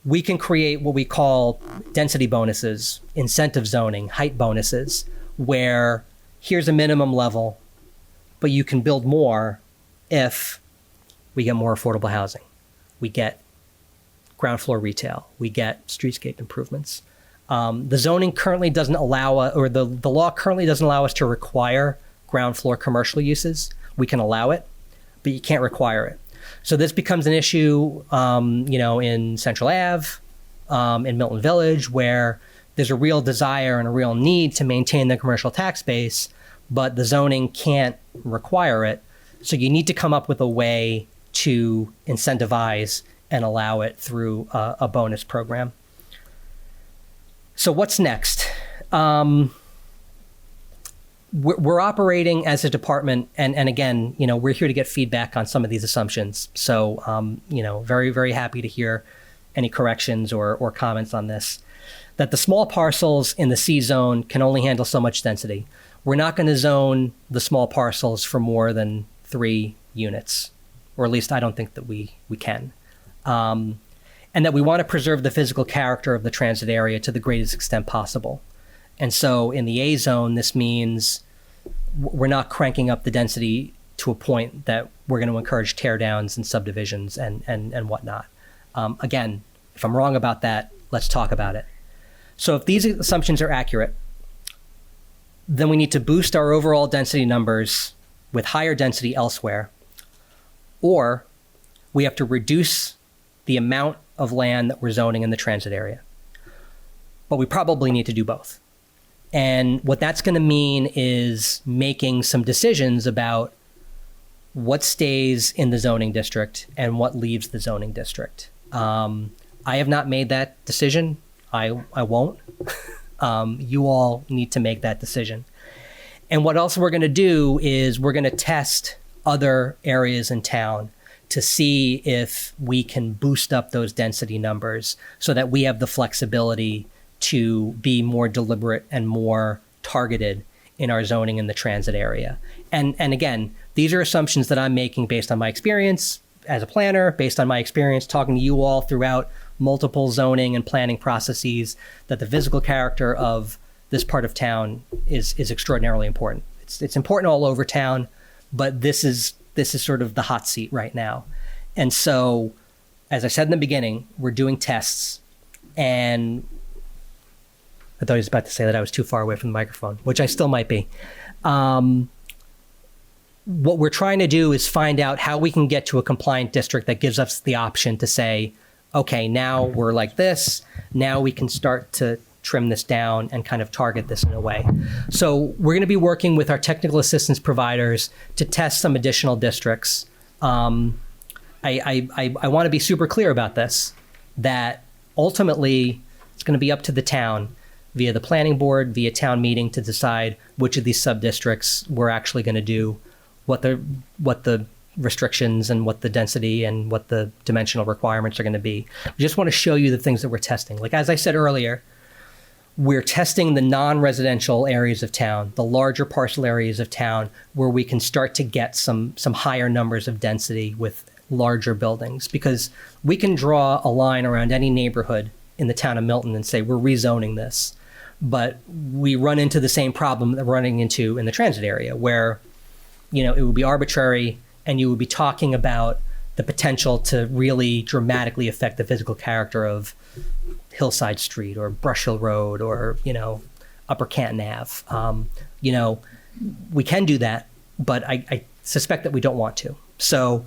We can create what we call density bonuses, incentive zoning, height bonuses, where here's a minimum level, but you can build more if we get more affordable housing. We get ground floor retail. We get streetscape improvements. The zoning currently doesn't allow, or the law currently doesn't allow us to require ground floor commercial uses. We can allow it, but you can't require it. So this becomes an issue, in Central Ave, in Milton Village, where there's a real desire and a real need to maintain the commercial tax base, but the zoning can't require it. So you need to come up with a way to incentivize and allow it through a bonus program. So what's next? we're operating as a department, and again, we're here to get feedback on some of these assumptions. So, very, very happy to hear any corrections or comments on this. That the small parcels in the C zone can only handle so much density. We're not going to zone the small parcels for more than 3 units, or at least I don't think that we can. And that we want to preserve the physical character of the transit area to the greatest extent possible. And so in the A zone, this means we're not cranking up the density to a point that we're going to encourage teardowns and subdivisions and whatnot. Again, if I'm wrong about that, let's talk about it. So if these assumptions are accurate, then we need to boost our overall density numbers with higher density elsewhere, or we have to reduce the amount of land that we're zoning in the transit area. But we probably need to do both. And what that's going to mean is making some decisions about what stays in the zoning district and what leaves the zoning district. I have not made that decision. I won't. You all need to make that decision. And what else we're going to do is we're going to test other areas in town to see if we can boost up those density numbers so that we have the flexibility to be more deliberate and more targeted in our zoning in the transit area. And again, these are assumptions that I'm making based on my experience as a planner, based on my experience talking to you all throughout multiple zoning and planning processes, that the physical character of this part of town is extraordinarily important. It's important all over town, but this is sort of the hot seat right now. And so, as I said in the beginning, we're doing tests, and I thought he was about to say that I was too far away from the microphone, which I still might be. What we're trying to do is find out how we can get to a compliant district that gives us the option to say, okay, now we're like this. Now we can start to trim this down and kind of target this in a way. So we're going to be working with our technical assistance providers to test some additional districts. I want to be super clear about this, that ultimately it's going to be up to the town via the planning board, via town meeting, to decide which of these sub-districts we're actually going to do, what the restrictions and what the density and what the dimensional requirements are going to be. We just want to show you the things that we're testing. Like, as I said earlier, we're testing the non-residential areas of town, the larger parcel areas of town, where we can start to get some higher numbers of density with larger buildings, because we can draw a line around any neighborhood in the town of Milton and say, we're rezoning this. But we run into the same problem that we're running into in the transit area, where, it would be arbitrary, and you would be talking about the potential to really dramatically affect the physical character of Hillside Street or Brush Hill Road or, Upper Canton Ave. We can do that, but I suspect that we don't want to. So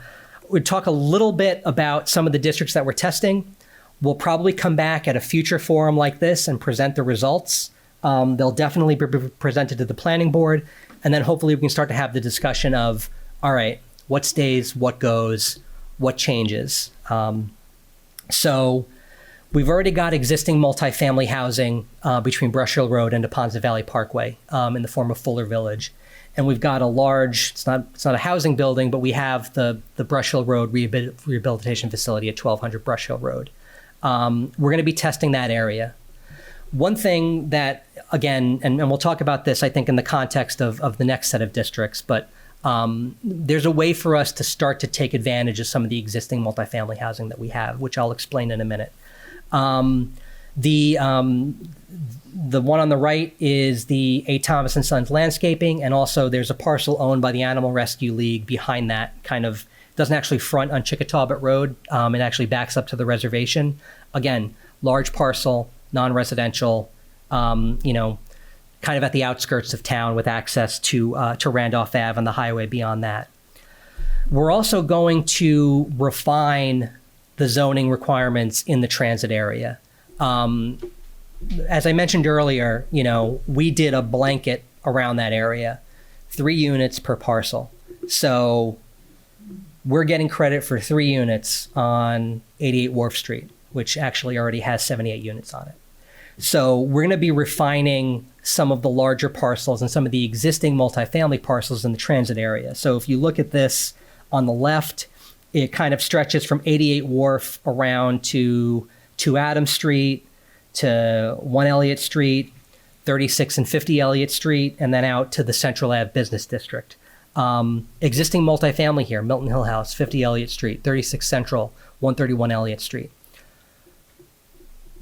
we'll talk a little bit about some of the districts that we're testing. We'll probably come back at a future forum like this and present the results. They'll definitely be presented to the planning board. And then hopefully we can start to have the discussion of, all right, what stays, what goes, what changes. So we've already got existing multifamily housing between Brush Hill Road and Neponset Valley Parkway in the form of Fuller Village. And we've got a large, it's not a housing building, but we have the Brush Hill Road rehabilitation facility at 1200 Brush Hill Road. We're going to be testing that area. One thing that, again, and we'll talk about this, I think, in the context of the next set of districts, but there's a way for us to start to take advantage of some of the existing multifamily housing that we have, which I'll explain in a minute. The one on the right is the A. Thomas and Sons Landscaping, and also there's a parcel owned by the Animal Rescue League behind that. Kind of doesn't actually front on Chickatawbut Road. It actually backs up to the reservation. Again, large parcel, non-residential, kind of at the outskirts of town with access to Randolph Ave and the highway beyond that. We're also going to refine the zoning requirements in the transit area. As I mentioned earlier, we did a blanket around that area, 3 units per parcel. So we're getting credit for 3 units on 88 Wharf Street, which actually already has 78 units on it. So we're going to be refining some of the larger parcels and some of the existing multifamily parcels in the transit area. So if you look at this on the left, it kind of stretches from 88 Wharf around to 2 Adams Street, to 1 Elliott Street, 36 and 50 Elliott Street, and then out to the Central Ave Business District. Existing multifamily here, Milton Hill House, 50 Elliott Street, 36 Central, 131 Elliott Street.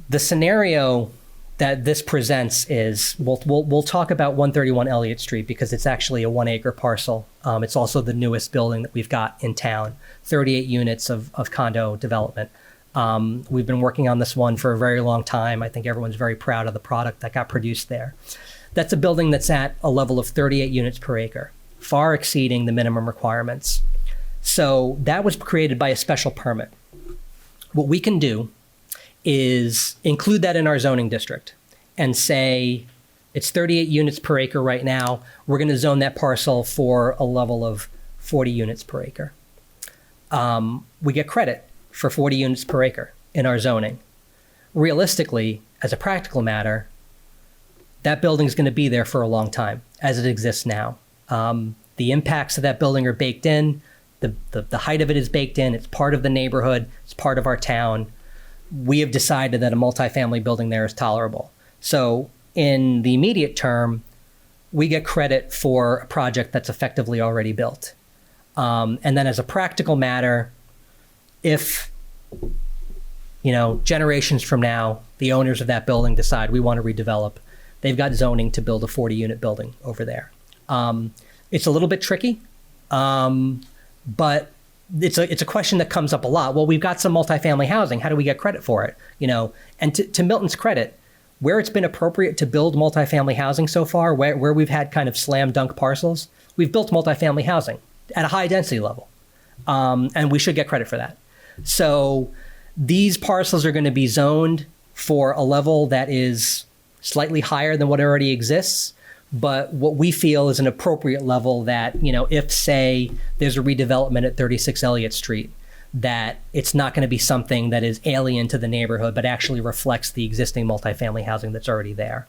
The scenario that this presents is, we'll talk about 131 Elliott Street because it's actually a 1 acre parcel. It's also the newest building that we've got in town, 38 units of condo development. We've been working on this one for a very long time. I think everyone's very proud of the product that got produced there. That's a building that's at a level of 38 units per acre, far exceeding the minimum requirements. So that was created by a special permit. What we can do is include that in our zoning district and say it's 38 units per acre right now. We're going to zone that parcel for a level of 40 units per acre. We get credit for 40 units per acre in our zoning. Realistically, as a practical matter, that building is going to be there for a long time as it exists now. The impacts of that building are baked in. The height of it is baked in. It's part of the neighborhood. It's part of our town. We have decided that a multifamily building there is tolerable. So in the immediate term, we get credit for a project that's effectively already built. And then as a practical matter, if, generations from now, the owners of that building decide we want to redevelop, they've got zoning to build a 40-unit building over there. It's a little bit tricky, but it's a question that comes up a lot. Well, we've got some multifamily housing. How do we get credit for it? And to Milton's credit, where it's been appropriate to build multifamily housing so far, where we've had kind of slam dunk parcels, we've built multifamily housing at a high density level. And we should get credit for that. So these parcels are going to be zoned for a level that is slightly higher than what already exists. But what we feel is an appropriate level that, if, say, there's a redevelopment at 36 Elliott Street, that it's not going to be something that is alien to the neighborhood, but actually reflects the existing multifamily housing that's already there.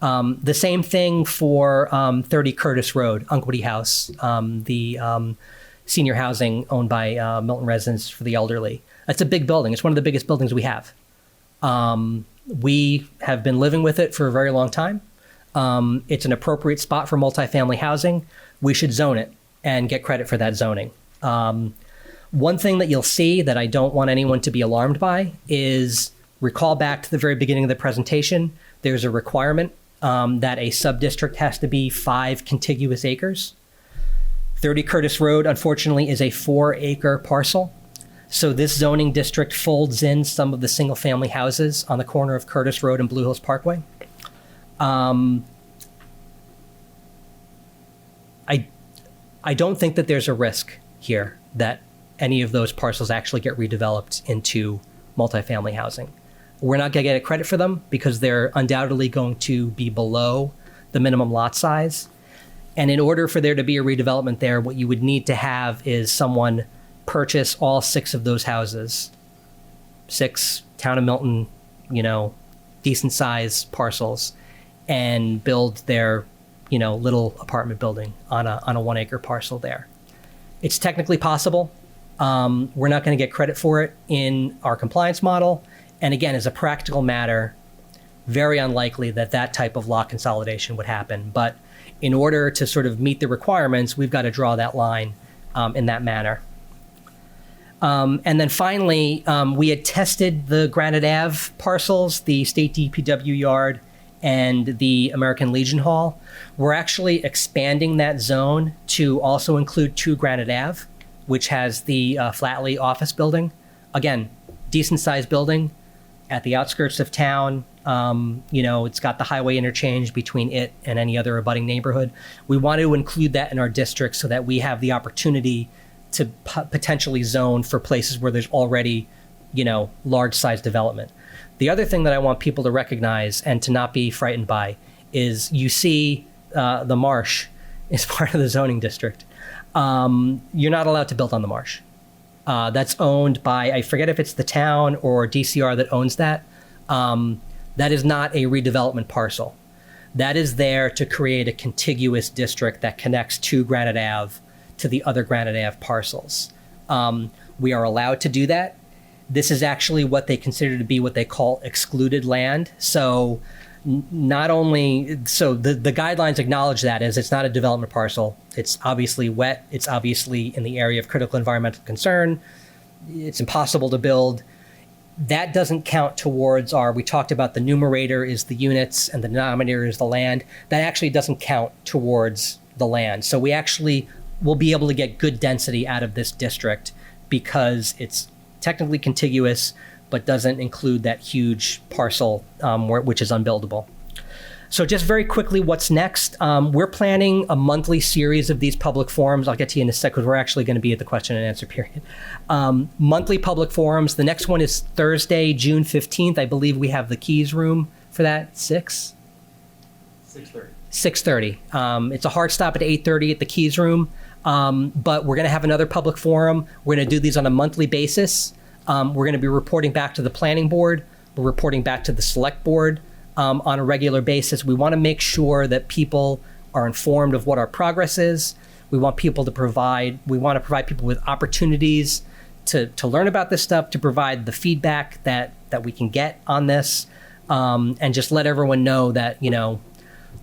The same thing for 30 Curtis Road, Unquity House, the senior housing owned by Milton Residence for the elderly. That's a big building. It's one of the biggest buildings we have. We have been living with it for a very long time. It's an appropriate spot for multifamily housing. We should zone it and get credit for that zoning. One thing that you'll see that I don't want anyone to be alarmed by is, recall back to the very beginning of the presentation, there's a requirement that a sub-district has to be 5 contiguous acres. 30 Curtis Road, unfortunately, is a 4-acre parcel. So this zoning district folds in some of the single-family houses on the corner of Curtis Road and Blue Hills Parkway. I don't think that there's a risk here that any of those parcels actually get redeveloped into multifamily housing. We're not going to get credit for them because they're undoubtedly going to be below the minimum lot size. And in order for there to be a redevelopment there, what you would need to have is someone purchase all 6 of those houses, 6 Town of Milton, decent size parcels, and build their, little apartment building on a 1-acre parcel there. It's technically possible. We're not going to get credit for it in our compliance model. And again, as a practical matter, very unlikely that that type of lot consolidation would happen. But in order to sort of meet the requirements, we've got to draw that line in that manner. And then finally, we had tested the Granite Ave parcels, the State DPW yard, and the American Legion Hall. We're actually expanding that zone to also include 2 Granite Ave, which has the Flatley office building. Again, decent sized building at the outskirts of town. It's got the highway interchange between it and any other abutting neighborhood. We want to include that in our district so that we have the opportunity to potentially zone for places where there's already, large size development. The other thing that I want people to recognize and to not be frightened by is you see the marsh is part of the zoning district. You're not allowed to build on the marsh. That's owned by, I forget if it's the town or DCR that owns that. That is not a redevelopment parcel. That is there to create a contiguous district that connects to Granite Ave to the other Granite Ave parcels. We are allowed to do that. This is actually what they consider to be what they call excluded land. So not only, so the guidelines acknowledge that as it's not a development parcel. It's obviously wet. It's obviously in the area of critical environmental concern. It's impossible to build. That doesn't count towards we talked about the numerator is the units and the denominator is the land. That actually doesn't count towards the land. So we actually will be able to get good density out of this district because it's technically contiguous, but doesn't include that huge parcel which is unbuildable. So just very quickly, what's next? We're planning a monthly series of these public forums. I'll get to you in a sec because we're actually going to be at the question and answer period. Monthly public forums. The next one is Thursday, June 15th. I believe we have the Keys room for that. 6:30. It's a hard stop at 8:30 at the Keys room. But we're going to have another public forum. We're going to do these on a monthly basis. We're going to be reporting back to the planning board. We're reporting back to the select board on a regular basis. We want to make sure that people are informed of what our progress is. We want to provide people with opportunities to learn about this stuff, to provide the feedback that we can get on this, and just let everyone know that,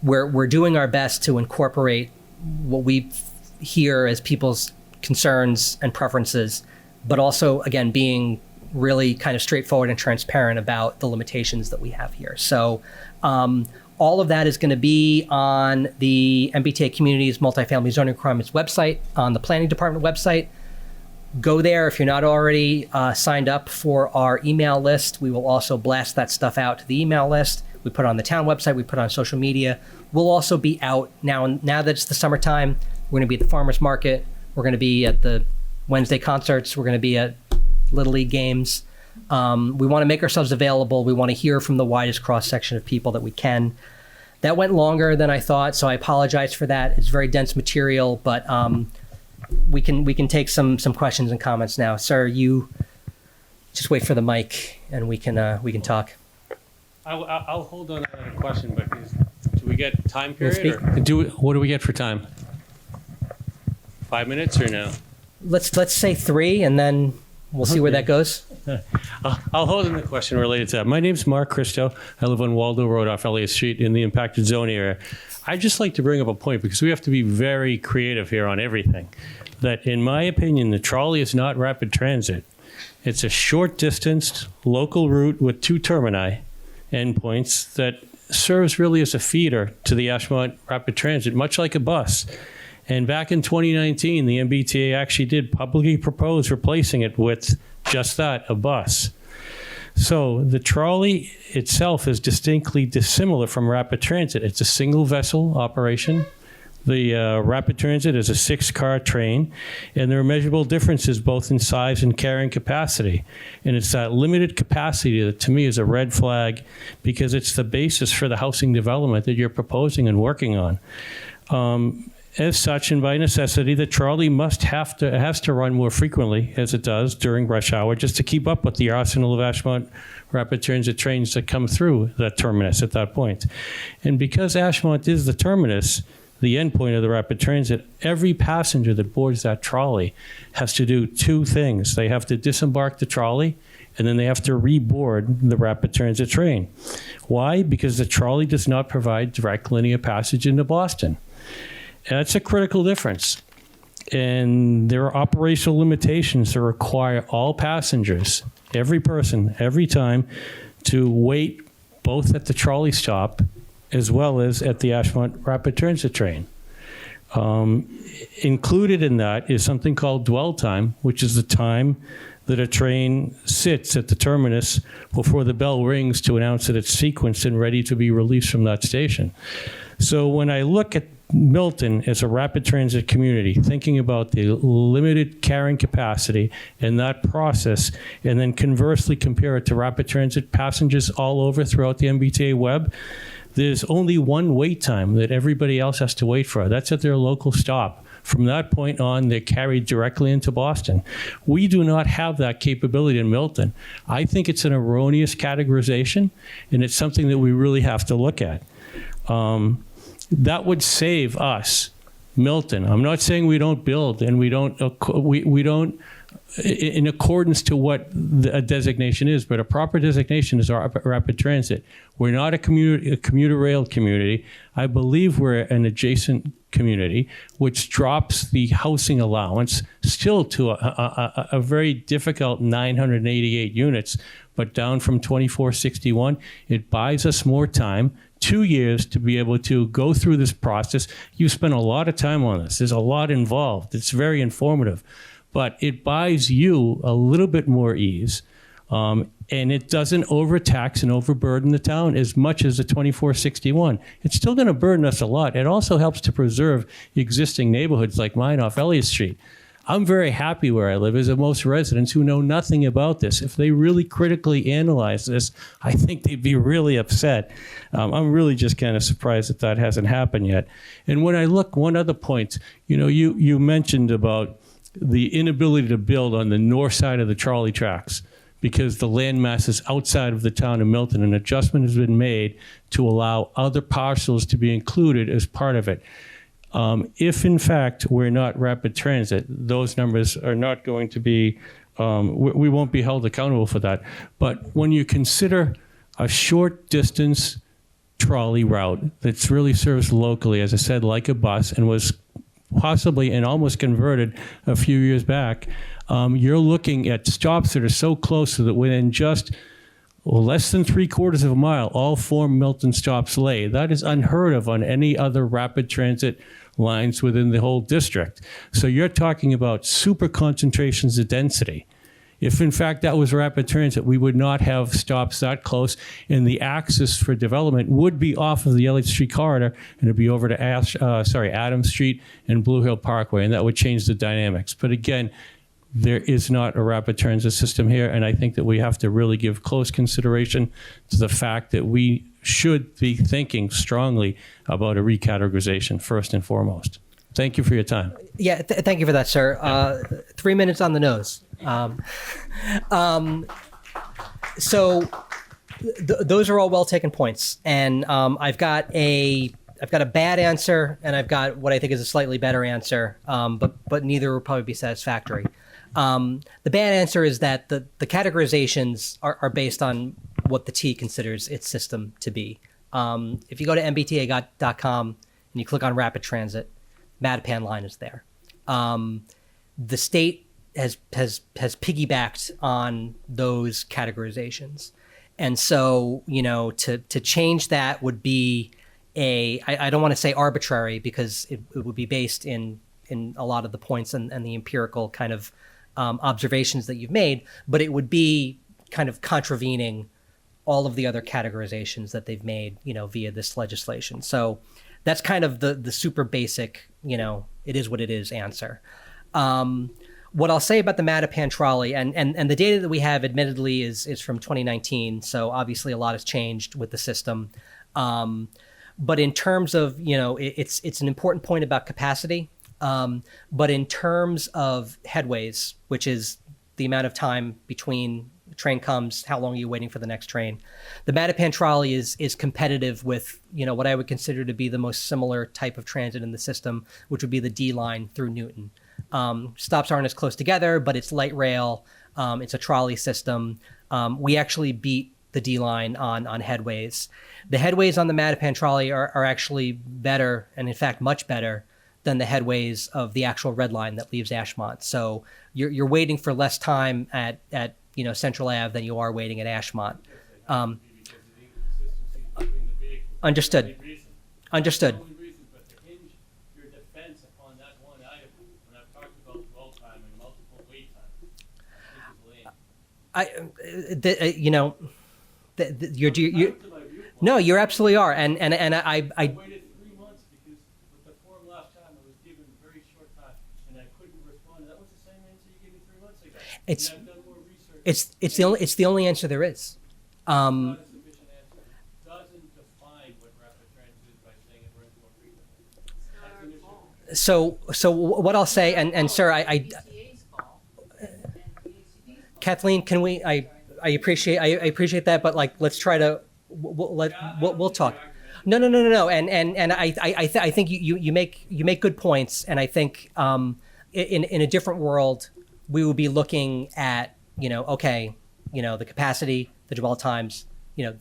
we're doing our best to incorporate what we hear as people's concerns and preferences, but also, again, being really kind of straightforward and transparent about the limitations that we have here. So all of that is going to be on the MBTA Communities Multifamily Zoning Requirements website, on the Planning Department website. Go there if you're not already signed up for our email list. We will also blast that stuff out to the email list. We put it on the town website. We put it on social media. We'll also be out now that it's the summertime. We're going to be at the farmers market. We're going to be at the Wednesday concerts. We're going to be at Little League games. We want to make ourselves available. We want to hear from the widest cross section of people that we can. That went longer than I thought, so I apologize for that. It's very dense material, but we can take some questions and comments now. Sir, you just wait for the mic, and we can talk. I'll hold on to that question, but do we get time period? speak? What do we get for time? 5 minutes or no? Let's say 3, and then we'll see where that goes. I'll hold on the question related to that. My name's Mark Christo. I live on Waldo Road off Elliott Street in the impacted zone area. I'd just like to bring up a point because we have to be very creative here on everything. That in my opinion, the trolley is not rapid transit. It's a short distance local route with 2 termini endpoints that serves really as a feeder to the Ashmont Rapid Transit, much like a bus. And back in 2019, the MBTA actually did publicly propose replacing it with just that, a bus. So the trolley itself is distinctly dissimilar from rapid transit. It's a single vessel operation. The rapid transit is a 6-car train, and there are measurable differences both in size and carrying capacity. And it's that limited capacity that to me is a red flag because it's the basis for the housing development that you're proposing and working on. As such, and by necessity, the trolley has to run more frequently, as it does during rush hour, just to keep up with the arsenal of Ashmont rapid transit trains that come through that terminus at that point. And because Ashmont is the terminus, the endpoint of the rapid transit, every passenger that boards that trolley has to do 2 things. They have to disembark the trolley, and then they have to reboard the rapid transit train. Why? Because the trolley does not provide direct linear passage into Boston. That's a critical difference. And there are operational limitations that require all passengers, every person, every time, to wait both at the trolley stop as well as at the Ashmont Rapid Transit train. Included in that is something called dwell time, which is the time that a train sits at the terminus before the bell rings to announce that it's sequenced and ready to be released from that station. So when I look at Milton as a rapid transit community, thinking about the limited carrying capacity and that process, and then conversely compare it to rapid transit passengers all over throughout the MBTA web, there's only one wait time that everybody else has to wait for. That's at their local stop From that point on, they're carried directly into Boston. We do not have that capability in Milton. I think it's an erroneous categorization, and it's something that we really have to look at. That would save us, Milton. I'm not saying we don't build and we don't in accordance to what a designation is, but a proper designation is rapid transit. We're not a commuter rail community. I believe we're an adjacent community, which drops the housing allowance still to a very difficult 988 units, but down from 2461. It buys us more time, 2 years, to be able to go through this process. You spent a lot of time on this. There's a lot involved. It's very informative. But it buys you a little bit more ease, and it doesn't overtax and overburden the town as much as the 2461. It's still going to burden us a lot. It also helps to preserve existing neighborhoods like mine off Elliott Street. I'm very happy where I live, as are most residents who know nothing about this. If they really critically analyze this, I think they'd be really upset. I'm really just kind of surprised that that hasn't happened yet. And when I look, one other point, you mentioned about the inability to build on the north side of the trolley tracks because the landmass is outside of the town of Milton. An adjustment has been made to allow other parcels to be included as part of it. If, in fact, we're not rapid transit, those numbers are not going to be, we won't be held accountable for that. But when you consider a short distance trolley route that really serves locally, as I said, like a bus, and was possibly and almost converted a few years back, you're looking at stops that are so close that within just less than 3/4 of a mile, all 4 Milton stops lay. That is unheard of on any other rapid transit lines within the whole district. So you're talking about super concentrations of density. If in fact that was rapid transit, we would not have stops that close, and the axis for development would be off of the Elliott Street corridor, and it'd be over to Adams Street and Blue Hill Parkway, and that would change the dynamics. But again, there is not a rapid transit system here, and I think that we have to really give close consideration to the fact that we should be thinking strongly about a recategorization first and foremost. Thank you for your time. Yeah, thank you for that, sir. 3 minutes on the nose. Those are all well taken points, and I've got a bad answer, and I've got what I think is a slightly better answer, but neither will probably be satisfactory. The bad answer is that the categorizations are based on what the T considers its system to be. If you go to mbta.com and you click on rapid transit, Mattapan line is there. The state has piggybacked on those categorizations, and so to change that would be I don't want to say arbitrary, because it would be based in a lot of the points and the empirical kind of observations that you've made, but it would be kind of contravening all of the other categorizations that they've made via this legislation. So that's kind of the super basic, it is what it is answer. What I'll say about the Mattapan trolley, and the data that we have admittedly is from 2019, so obviously a lot has changed with the system. But in terms of, it's an important point about capacity. But in terms of headways, which is the amount of time between the train comes, how long are you waiting for the next train, the Mattapan trolley is competitive with, what I would consider to be the most similar type of transit in the system, which would be the D line through Newton. Stops aren't as close together, but it's light rail. It's a trolley system. We actually beat the D line on headways. The headways on the Mattapan trolley are actually better, and in fact much better, than the headways of the actual red line that leaves Ashmont. So you're waiting for less time at Central Ave than you are waiting at Ashmont. Understood. Understood. But to hinge your defense upon that one item, when I've talked about dwell time and multiple wait times, No, you absolutely are, and I waited 3 months because with the form last time I was given a very short time and I couldn't respond. That was the same answer you gave me 3 months ago. It's- and I've done more research. it's the only answer there is. Not a sufficient answer. It doesn't define what rapid transit is by saying it runs more frequently. That's an issue. So what I'll say, and sir, I MBTA's call and the ACD's call. Kathleen, can we? I appreciate that, but like, let's try to we'll talk. No. And I think you make good points, and I think in a different world we would be looking at the capacity, the dwell times. They're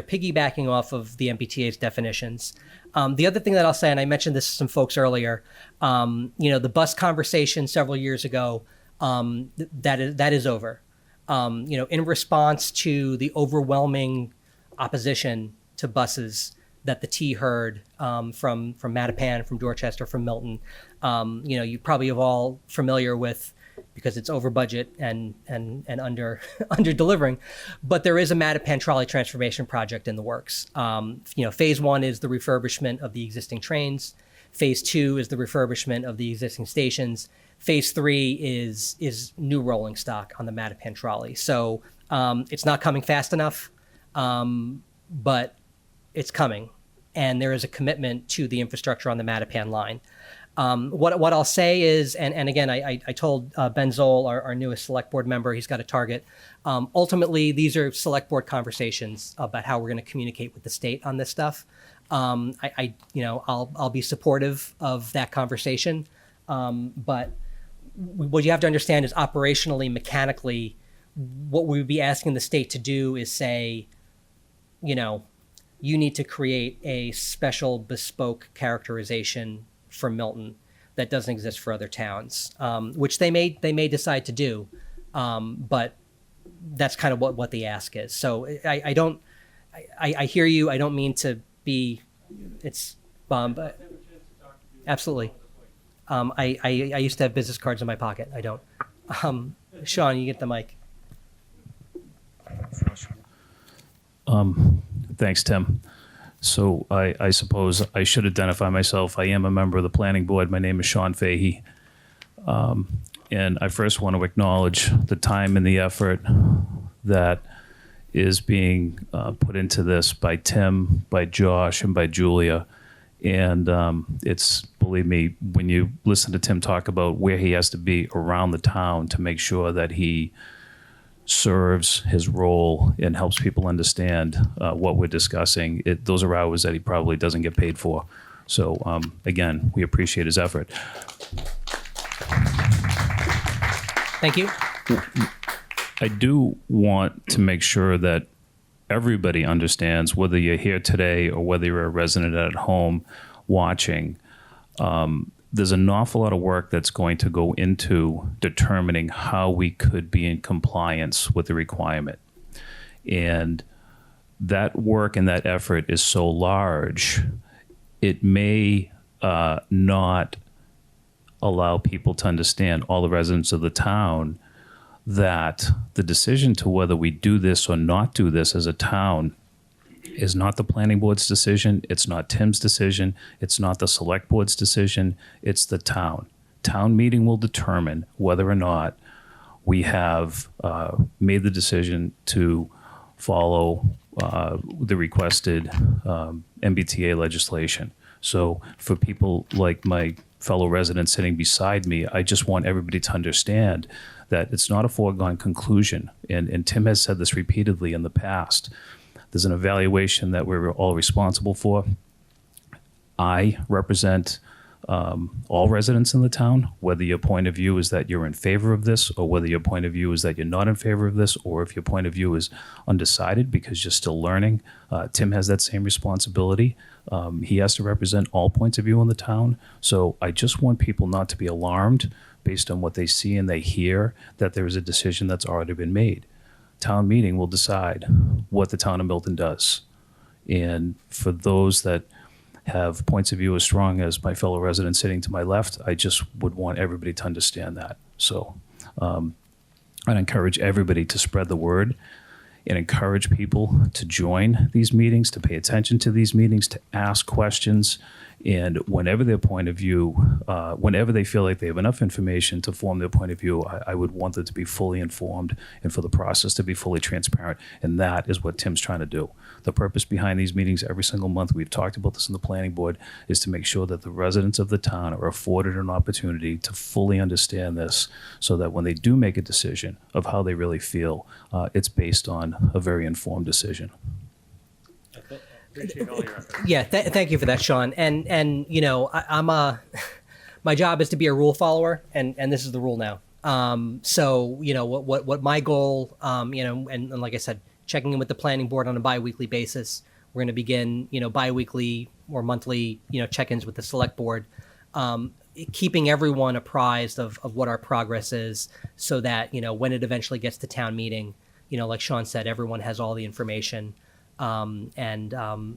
piggybacking off of the MBTA's definitions. The other thing that I'll say, and I mentioned this to some folks earlier, the bus conversation several years ago, that is over. In response to the overwhelming opposition to buses that the T heard from Mattapan, from Dorchester, from Milton, you probably are all familiar with, because it's over budget and under delivering, but there is a Mattapan trolley transformation project in the works. Phase 1 is the refurbishment of the existing trains. Phase 2 is the refurbishment of the existing stations. Phase 3 is new rolling stock on the Mattapan trolley. So it's not coming fast enough, but it's coming, and there is a commitment to the infrastructure on the Mattapan line. What I'll say is, and again, I told Ben Zoll, our newest select board member, he's got a target. Ultimately, these are select board conversations about how we're going to communicate with the state on this stuff. I'll be supportive of that conversation, but what you have to understand is operationally, mechanically, what we would be asking the state to do is say, you need to create a special bespoke characterization for Milton that doesn't exist for other towns, which they may decide to do, but that's kind of what the ask is. So I hear you. I don't mean to be, but absolutely. I used to have business cards in my pocket. I don't. Sean, you get the mic. Thanks, Tim. So I suppose I should identify myself. I am a member of the planning board. My name is Sean Fahey. And I first want to acknowledge the time and the effort that is being put into this by Tim, by Josh, and by Julia. And it's, believe me, when you listen to Tim talk about where he has to be around the town to make sure that he serves his role and helps people understand what we're discussing, those are hours that he probably doesn't get paid for. So again, we appreciate his effort. Thank you. I do want to make sure that everybody understands, whether you're here today or whether you're a resident at home watching, there's an awful lot of work that's going to go into determining how we could be in compliance with the requirement. And that work and that effort is so large, it may not allow people to understand, all the residents of the town, that the decision to whether we do this or not do this as a town is not the planning board's decision. It's not Tim's decision. It's not the select board's decision. It's the town. Town meeting will determine whether or not we have made the decision to follow the requested MBTA legislation. So for people like my fellow residents sitting beside me, I just want everybody to understand that it's not a foregone conclusion. And Tim has said this repeatedly in the past. There's an evaluation that we're all responsible for. I represent all residents in the town, whether your point of view is that you're in favor of this, or whether your point of view is that you're not in favor of this, or if your point of view is undecided because you're still learning. Tim has that same responsibility. He has to represent all points of view in the town. So I just want people not to be alarmed based on what they see and they hear that there is a decision that's already been made. Town meeting will decide what the town of Milton does. And for those that have points of view as strong as my fellow resident sitting to my left, I just would want everybody to understand that. So I'd encourage everybody to spread the word and encourage people to join these meetings, to pay attention to these meetings, to ask questions, And whenever their point of view, whenever they feel like they have enough information to form their point of view, I would want them to be fully informed and for the process to be fully transparent. And that is what Tim's trying to do. The purpose behind these meetings every single month, we've talked about this in the planning board, is to make sure that the residents of the town are afforded an opportunity to fully understand this so that when they do make a decision of how they really feel, it's based on a very informed decision. Appreciate all your effort. Yeah, thank you for that, Sean. And you know, my job is to be a rule follower, and this is the rule now. So you know what my goal, you know, and like I said, checking in with the planning board on a biweekly basis. We're going to begin, you know, biweekly or monthly, you know, check-ins with the select board, keeping everyone apprised of what our progress is, so that, you know, when it eventually gets to town meeting, you know, like Sean said, everyone has all the information. You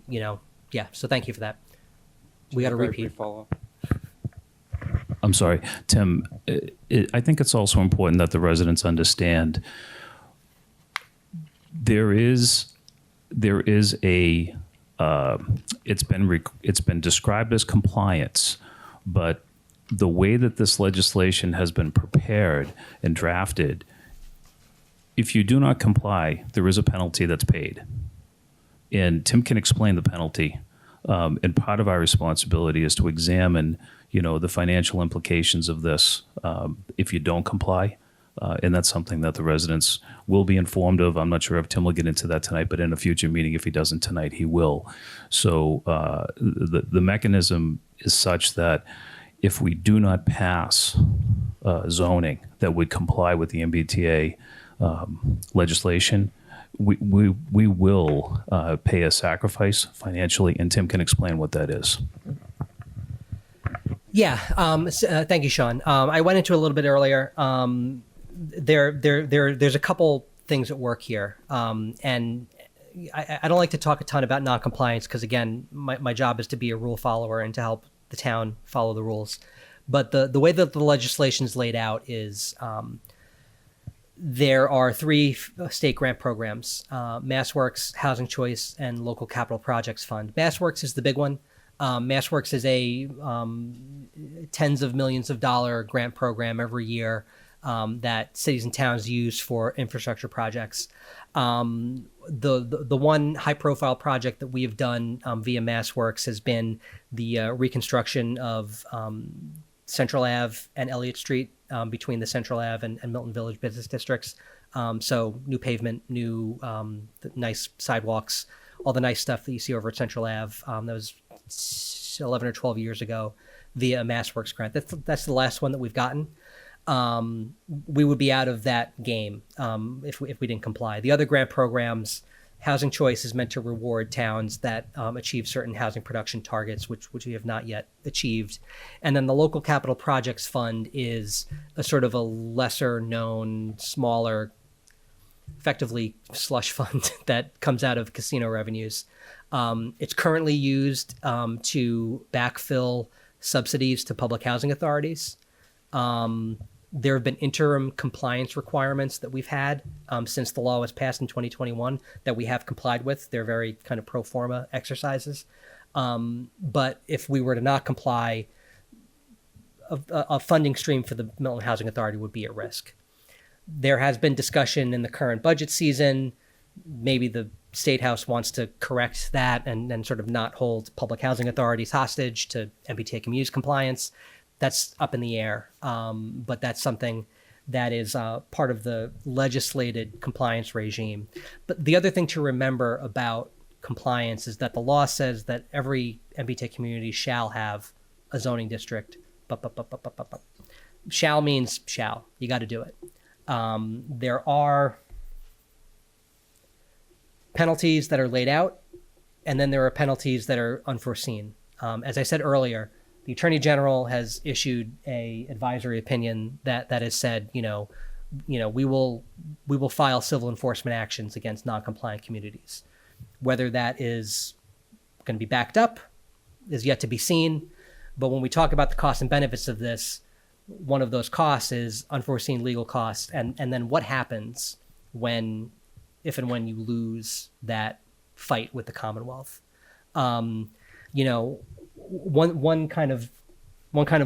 know, yeah. So thank you for that. We got to repeat. Follow. I'm sorry, Tim. I think it's also important that the residents understand there is a it's been described as compliance, but the way that this legislation has been prepared and drafted, if you do not comply, there is a penalty that's paid. And Tim can explain the penalty. And part of our responsibility is to examine, you know, the financial implications of this if you don't comply. And that's something that the residents will be informed of. I'm not sure if Tim will get into that tonight, but in a future meeting, if he doesn't tonight, he will. So the mechanism is such that if we do not pass zoning that would comply with the MBTA legislation, we will pay a sacrifice financially, and Tim can explain what that is. Yeah. Thank you, Sean. I went into it a little bit earlier. There's a couple things at work here, and I don't like to talk a ton about non-compliance because, again, my job is to be a rule follower and to help the town follow the rules. But the way that the legislation is laid out is there are three state grant programs: MassWorks, Housing Choice, and Local Capital Projects Fund. MassWorks is the big one. MassWorks is a tens of millions of dollar grant program every year that cities and towns use for infrastructure projects. The one high profile project that we have done via MassWorks has been the reconstruction of Central Ave and Elliott Street between the Central Ave and Milton Village business districts. So new pavement, new nice sidewalks, all the nice stuff that you see over at Central Ave. That was 11 or 12 years ago via a MassWorks grant. That's the last one that we've gotten. We would be out of that game if we didn't comply. The other grant programs, Housing Choice is meant to reward towns that achieve certain housing production targets, which we have not yet achieved. And then the Local Capital Projects Fund is a sort of a lesser known, smaller, effectively slush fund that comes out of casino revenues. It's currently used to backfill subsidies to public housing authorities. There have been interim compliance requirements that we've had since the law was passed in 2021 that we have complied with. They're very kind of pro forma exercises. But if we were to not comply, a funding stream for the Milton Housing Authority would be at risk. There has been discussion in the current budget season. Maybe the State House wants to correct that and sort of not hold public housing authorities hostage to MBTA communities compliance. That's up in the air, but that's something that is part of the legislated compliance regime. But the other thing to remember about compliance is that the law says that every MBTA community shall have a zoning district. Shall means shall. You got to do it. There are penalties that are laid out, and then there are penalties that are unforeseen. As I said earlier, the Attorney General has issued a advisory opinion that has said, we will file civil enforcement actions against non-compliant communities. Whether that is going to be backed up is yet to be seen. But when we talk about the costs and benefits of this, one of those costs is unforeseen legal costs, and then what happens if and when you lose that fight with the Commonwealth. one kind of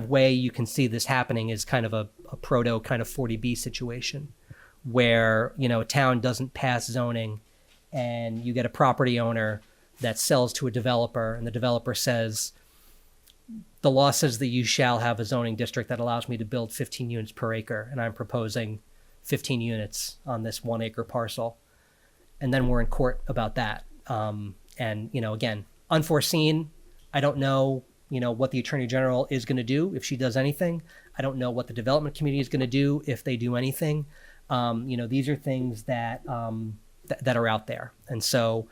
way you can see this happening is kind of a proto kind of 40B situation, where a town doesn't pass zoning, and you get a property owner that sells to a developer, and the developer says, the law says that you shall have a zoning district that allows me to build 15 units per acre, and I'm proposing 15 units on this 1 acre parcel. And then we're in court about that. And, again, unforeseen. I don't know, what the Attorney General is going to do if she does anything. I don't know what the development community is going to do if they do anything. These are things that that are out there. And so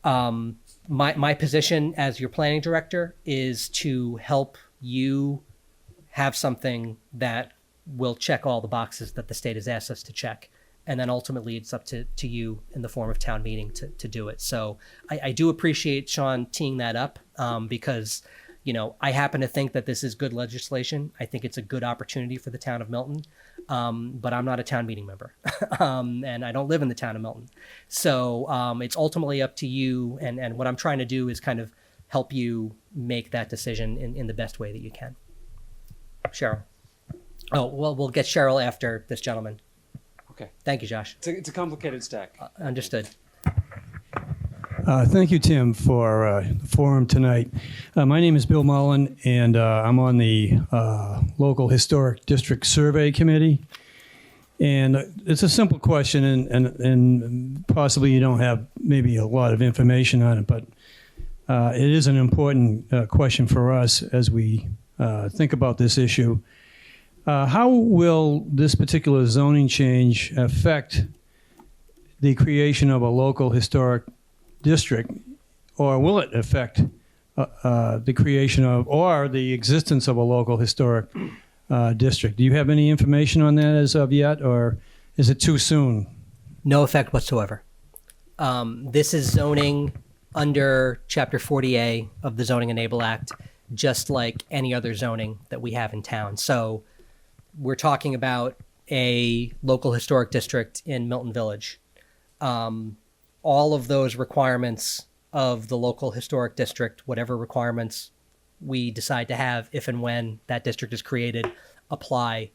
my position as your planning director is to help you have something that will check all the boxes that the state has asked us to check. And then ultimately it's up to you in the form of town meeting to do it. So I do appreciate Sean teeing that up because, I happen to think that this is good legislation. I think it's a good opportunity for the town of Milton. But I'm not a town meeting member and I don't live in the town of Milton. So it's ultimately up to you. And what I'm trying to do is kind of help you make that decision in the best way that you can. Cheryl. Oh, well, we'll get Cheryl after this gentleman. Okay. Thank you, Josh. It's a complicated stack. Understood. Thank you, Tim, for the forum tonight. My name is Bill Mullen, and I'm on the local historic district survey committee. And it's a simple question, and possibly you don't have maybe a lot of information on it, but it is an important question for us as we think about this issue. How will this particular zoning change affect the creation of a local historic district, or will it affect the creation of or the existence of a local historic district? Do you have any information on that as of yet, or is it too soon? No effect whatsoever. This is zoning under Chapter 40A of the Zoning Enable Act, just like any other zoning that we have in town. So we're talking about a local historic district in Milton Village. All of those requirements of the local historic district, whatever requirements we decide to have if and when that district is created, apply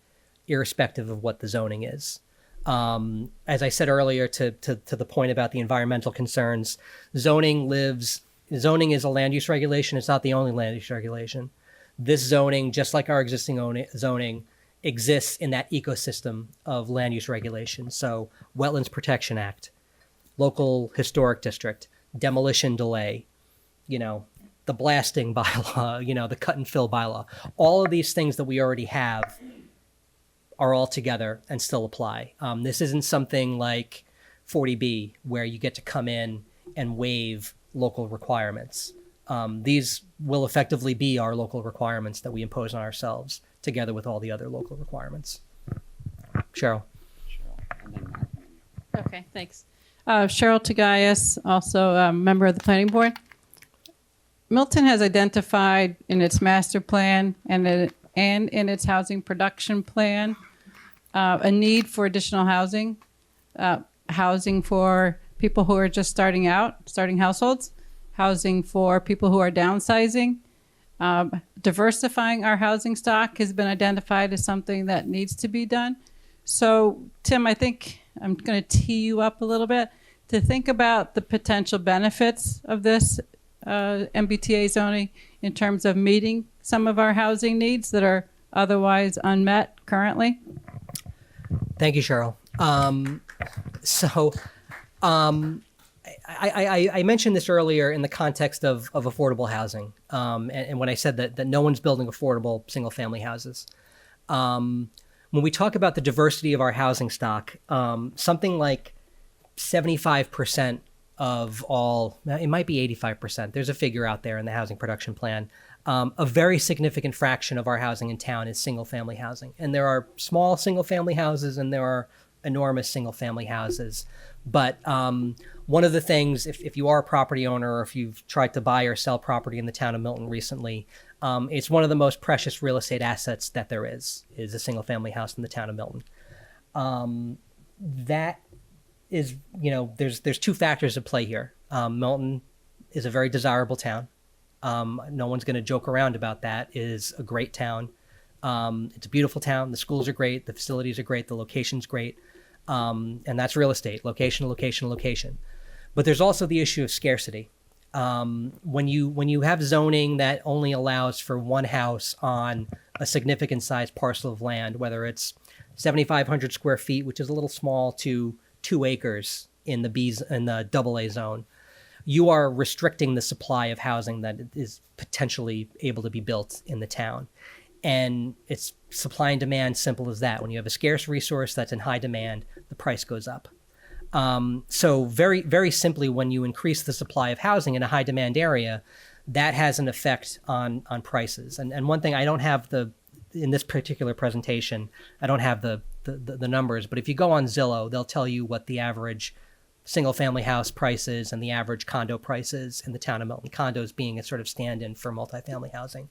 irrespective of what the zoning is. As I said earlier, to the point about the environmental concerns, zoning is a land use regulation. It's not the only land use regulation. This zoning, just like our existing zoning, exists in that ecosystem of land use regulation. So Wetlands Protection Act, local historic district, demolition delay, the blasting bylaw, the cut and fill bylaw. All of these things that we already have are all together and still apply. This isn't something like 40B where you get to come in and waive local requirements. These will effectively be our local requirements that we impose on ourselves together with all the other local requirements. Cheryl. Okay, thanks. Cheryl Tagayas, also a member of the planning board. Milton has identified in its master plan and in its housing production plan a need for additional housing, housing for people who are just starting households, housing for people who are downsizing. Diversifying our housing stock has been identified as something that needs to be done. So, Tim, I think I'm going to tee you up a little bit to think about the potential benefits of this MBTA zoning in terms of meeting some of our housing needs that are otherwise unmet currently. Thank you, Cheryl. I mentioned this earlier in the context of affordable housing, and when I said that no one's building affordable single-family houses. When we talk about the diversity of our housing stock, something like 75% of all, it might be 85%, there's a figure out there in the housing production plan, a very significant fraction of our housing in town is single-family housing. And there are small single-family houses and there are enormous single-family houses. But one of the things, if you are a property owner or if you've tried to buy or sell property in the town of Milton recently, it's one of the most precious real estate assets that there is a single-family house in the town of Milton. That is, there's two factors at play here. Milton is a very desirable town. No one's going to joke around about that. It is a great town. It's a beautiful town. The schools are great. The facilities are great. The location's great. And that's real estate, location, location, location. But there's also the issue of scarcity. When you have zoning that only allows for one house on a significant sized parcel of land, whether it's 7,500 square feet, which is a little small, to 2 acres in the AA zone, you are restricting the supply of housing that is potentially able to be built in the town. And it's supply and demand, simple as that. When you have a scarce resource that's in high demand, the price goes up. So very, very simply, when you increase the supply of housing in a high demand area, that has an effect on prices. And one thing I don't have in this particular presentation, I don't have the numbers, but if you go on Zillow, they'll tell you what the average single family house prices and the average condo prices in the town of Milton, condos being a sort of stand-in for multifamily housing.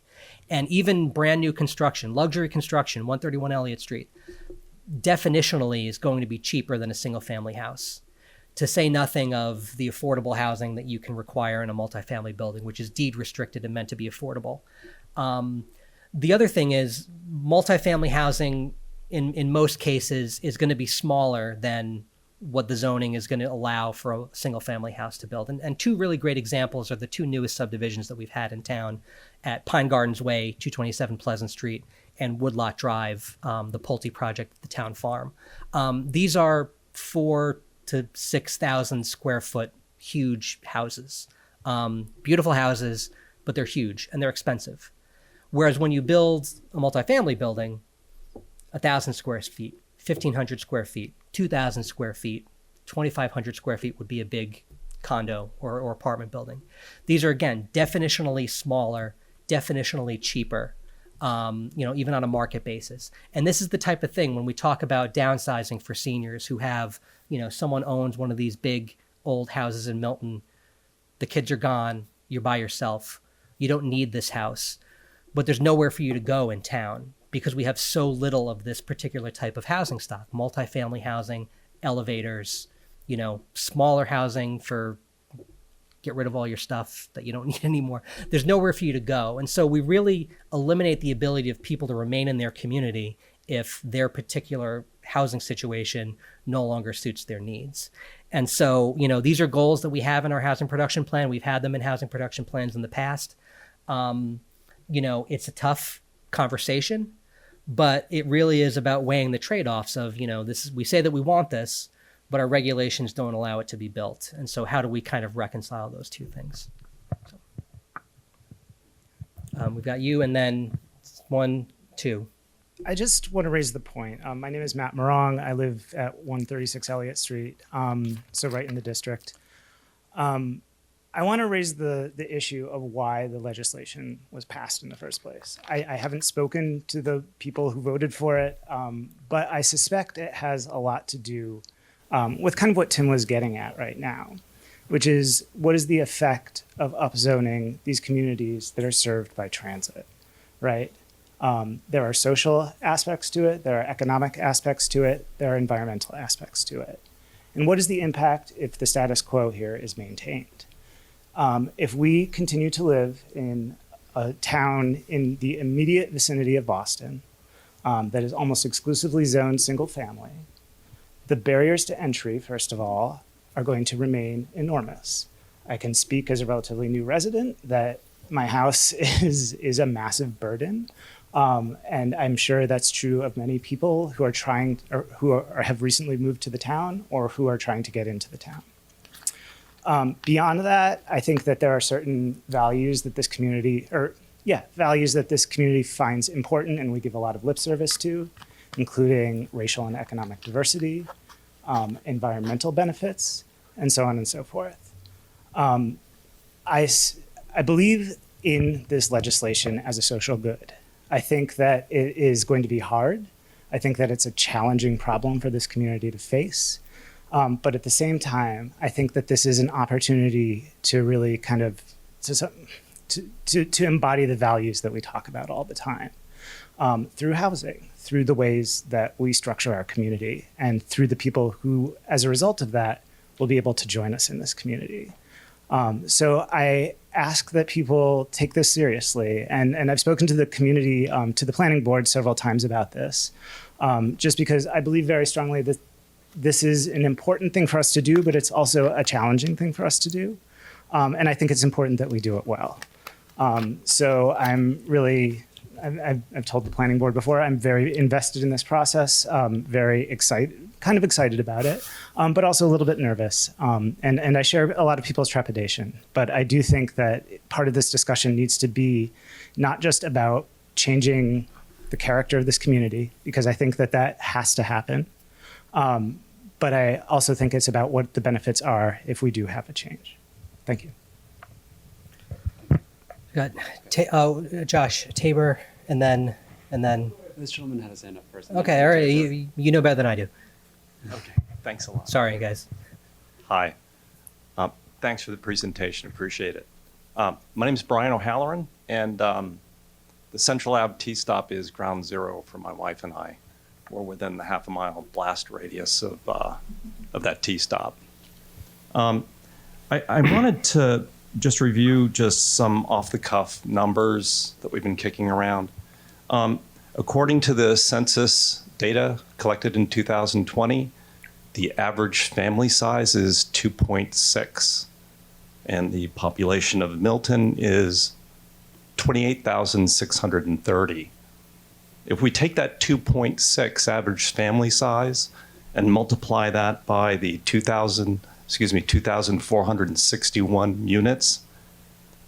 And even brand new construction, luxury construction, 131 Elliott Street, definitionally is going to be cheaper than a single family house, to say nothing of the affordable housing that you can require in a multifamily building, which is deed restricted and meant to be affordable. The other thing is multifamily housing in most cases is going to be smaller than what the zoning is going to allow for a single family house to build. And 2 really great examples are the 2 newest subdivisions that we've had in town at Pine Gardens Way, 227 Pleasant Street, and Woodlot Drive, the Pulte project at the town farm. These are 4,000 to 6,000 square foot huge houses. Beautiful houses, but they're huge and they're expensive. Whereas when you build a multifamily building, 1,000 square feet, 1,500 square feet, 2,000 square feet, 2,500 square feet would be a big condo or apartment building. These are, again, definitionally smaller, definitionally cheaper, even on a market basis. And this is the type of thing when we talk about downsizing for seniors who have, someone owns one of these big old houses in Milton. The kids are gone. You're by yourself. You don't need this house, but there's nowhere for you to go in town because we have so little of this particular type of housing stock, multifamily housing, elevators, smaller housing for get rid of all your stuff that you don't need anymore. There's nowhere for you to go. And so we really eliminate the ability of people to remain in their community if their particular housing situation no longer suits their needs. And so, these are goals that we have in our housing production plan. We've had them in housing production plans in the past. It's a tough conversation, but it really is about weighing the trade-offs of, we say that we want this, but our regulations don't allow it to be built. And so how do we kind of reconcile those 2 things? So, we've got you and then 1, 2. I just want to raise the point. My name is Matt Morong. I live at 136 Elliott Street, so right in the district. I want to raise the issue of why the legislation was passed in the first place. I haven't spoken to the people who voted for it, but I suspect it has a lot to do with kind of what Tim was getting at right now, which is what is the effect of upzoning these communities that are served by transit, right? There are social aspects to it, there are economic aspects to it, there are environmental aspects to it. And what is the impact if the status quo here is maintained? If we continue to live in a town in the immediate vicinity of Boston that is almost exclusively zoned single family, the barriers to entry, first of all, are going to remain enormous. I can speak as a relatively new resident that my house is a massive burden. And I'm sure that's true of many people who are trying or have recently moved to the town or who are trying to get into the town. Beyond that, I think that there are certain values that this community finds important and we give a lot of lip service to, including racial and economic diversity, environmental benefits, and so on and so forth. I believe in this legislation as a social good. I think that it is going to be hard. I think that it's a challenging problem for this community to face. But at the same time, I think that this is an opportunity to really kind of to embody the values that we talk about all the time through housing, through the ways that we structure our community, and through the people who, as a result of that, will be able to join us in this community. So I ask that people take this seriously. And I've spoken to the community, to the planning board several times about this, just because I believe very strongly that this is an important thing for us to do, but it's also a challenging thing for us to do. And I think it's important that we do it well. So I'm really, I've told the planning board before, I'm very invested in this process, very excited, kind of excited about it, but also a little bit nervous. And I share a lot of people's trepidation, but I do think that part of this discussion needs to be not just about changing the character of this community, because I think that that has to happen. But I also think it's about what the benefits are if we do have a change. Thank you. Got Josh Tabor, and then. This gentleman had his hand up first. Okay, all right. You know better than I do. Okay, thanks a lot. Sorry, guys. Hi. Thanks for the presentation. Appreciate it. My name is Brian O'Halloran, and the Central Ave T-stop is ground zero for my wife and I. We're within the half-a-mile blast radius of that T-stop. I wanted to just review just some off-the-cuff numbers that we've been kicking around. According to the census data collected in 2020, the average family size is 2.6, and the population of Milton is 28,630. If we take that 2.6 average family size and multiply that by the 2,461 units,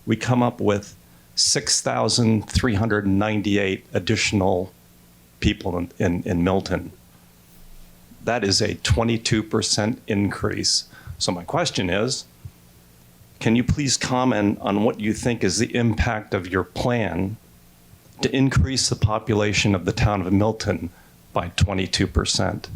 we come up with 6,398 additional people in Milton. That is a 22% increase. So my question is, can you please comment on what you think is the impact of your plan to increase the population of the town of Milton by 22%?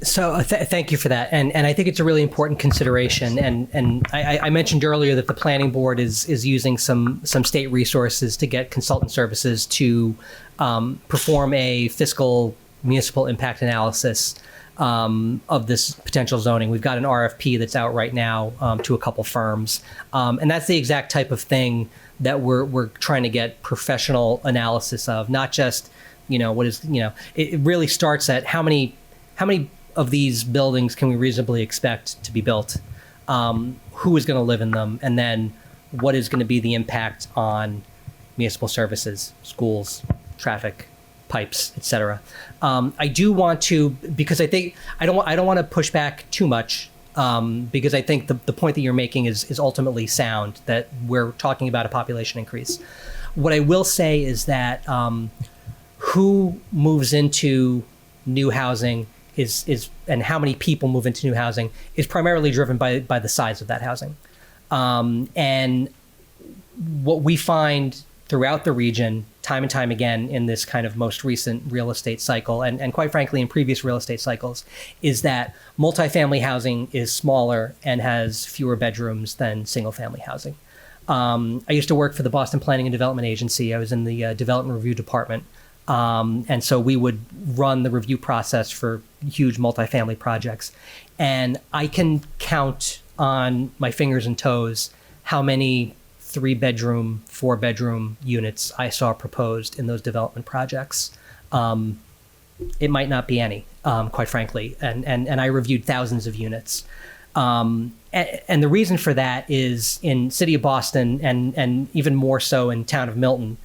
So thank you for that, and I think it's a really important consideration. And I mentioned earlier that the planning board is using some state resources to get consultant services to perform a fiscal municipal impact analysis of this potential zoning. We've got an RFP that's out right now to a couple firms, and that's the exact type of thing that we're trying to get professional analysis of. Not just it really starts at how many of these buildings can we reasonably expect to be built? Who is going to live in them? And then what is going to be the impact on municipal services, schools, traffic, pipes, et cetera. I do want to, because I think I don't want to push back too much, because I think the point that you're making is ultimately sound, that we're talking about a population increase. What I will say is that who moves into new housing is and how many people move into new housing is primarily driven by the size of that housing. And what we find throughout the region, time and time again in this kind of most recent real estate cycle, and quite frankly in previous real estate cycles, is that multifamily housing is smaller and has fewer bedrooms than single family housing. I used to work for the Boston Planning and Development Agency. I was in the development review department. And so we would run the review process for huge multifamily projects. And I can count on my fingers and toes how many 3-bedroom, 4-bedroom units I saw proposed in those development projects. It might not be any, quite frankly. And I reviewed thousands of units. And the reason for that is in City of Boston and even more so in town of Milton,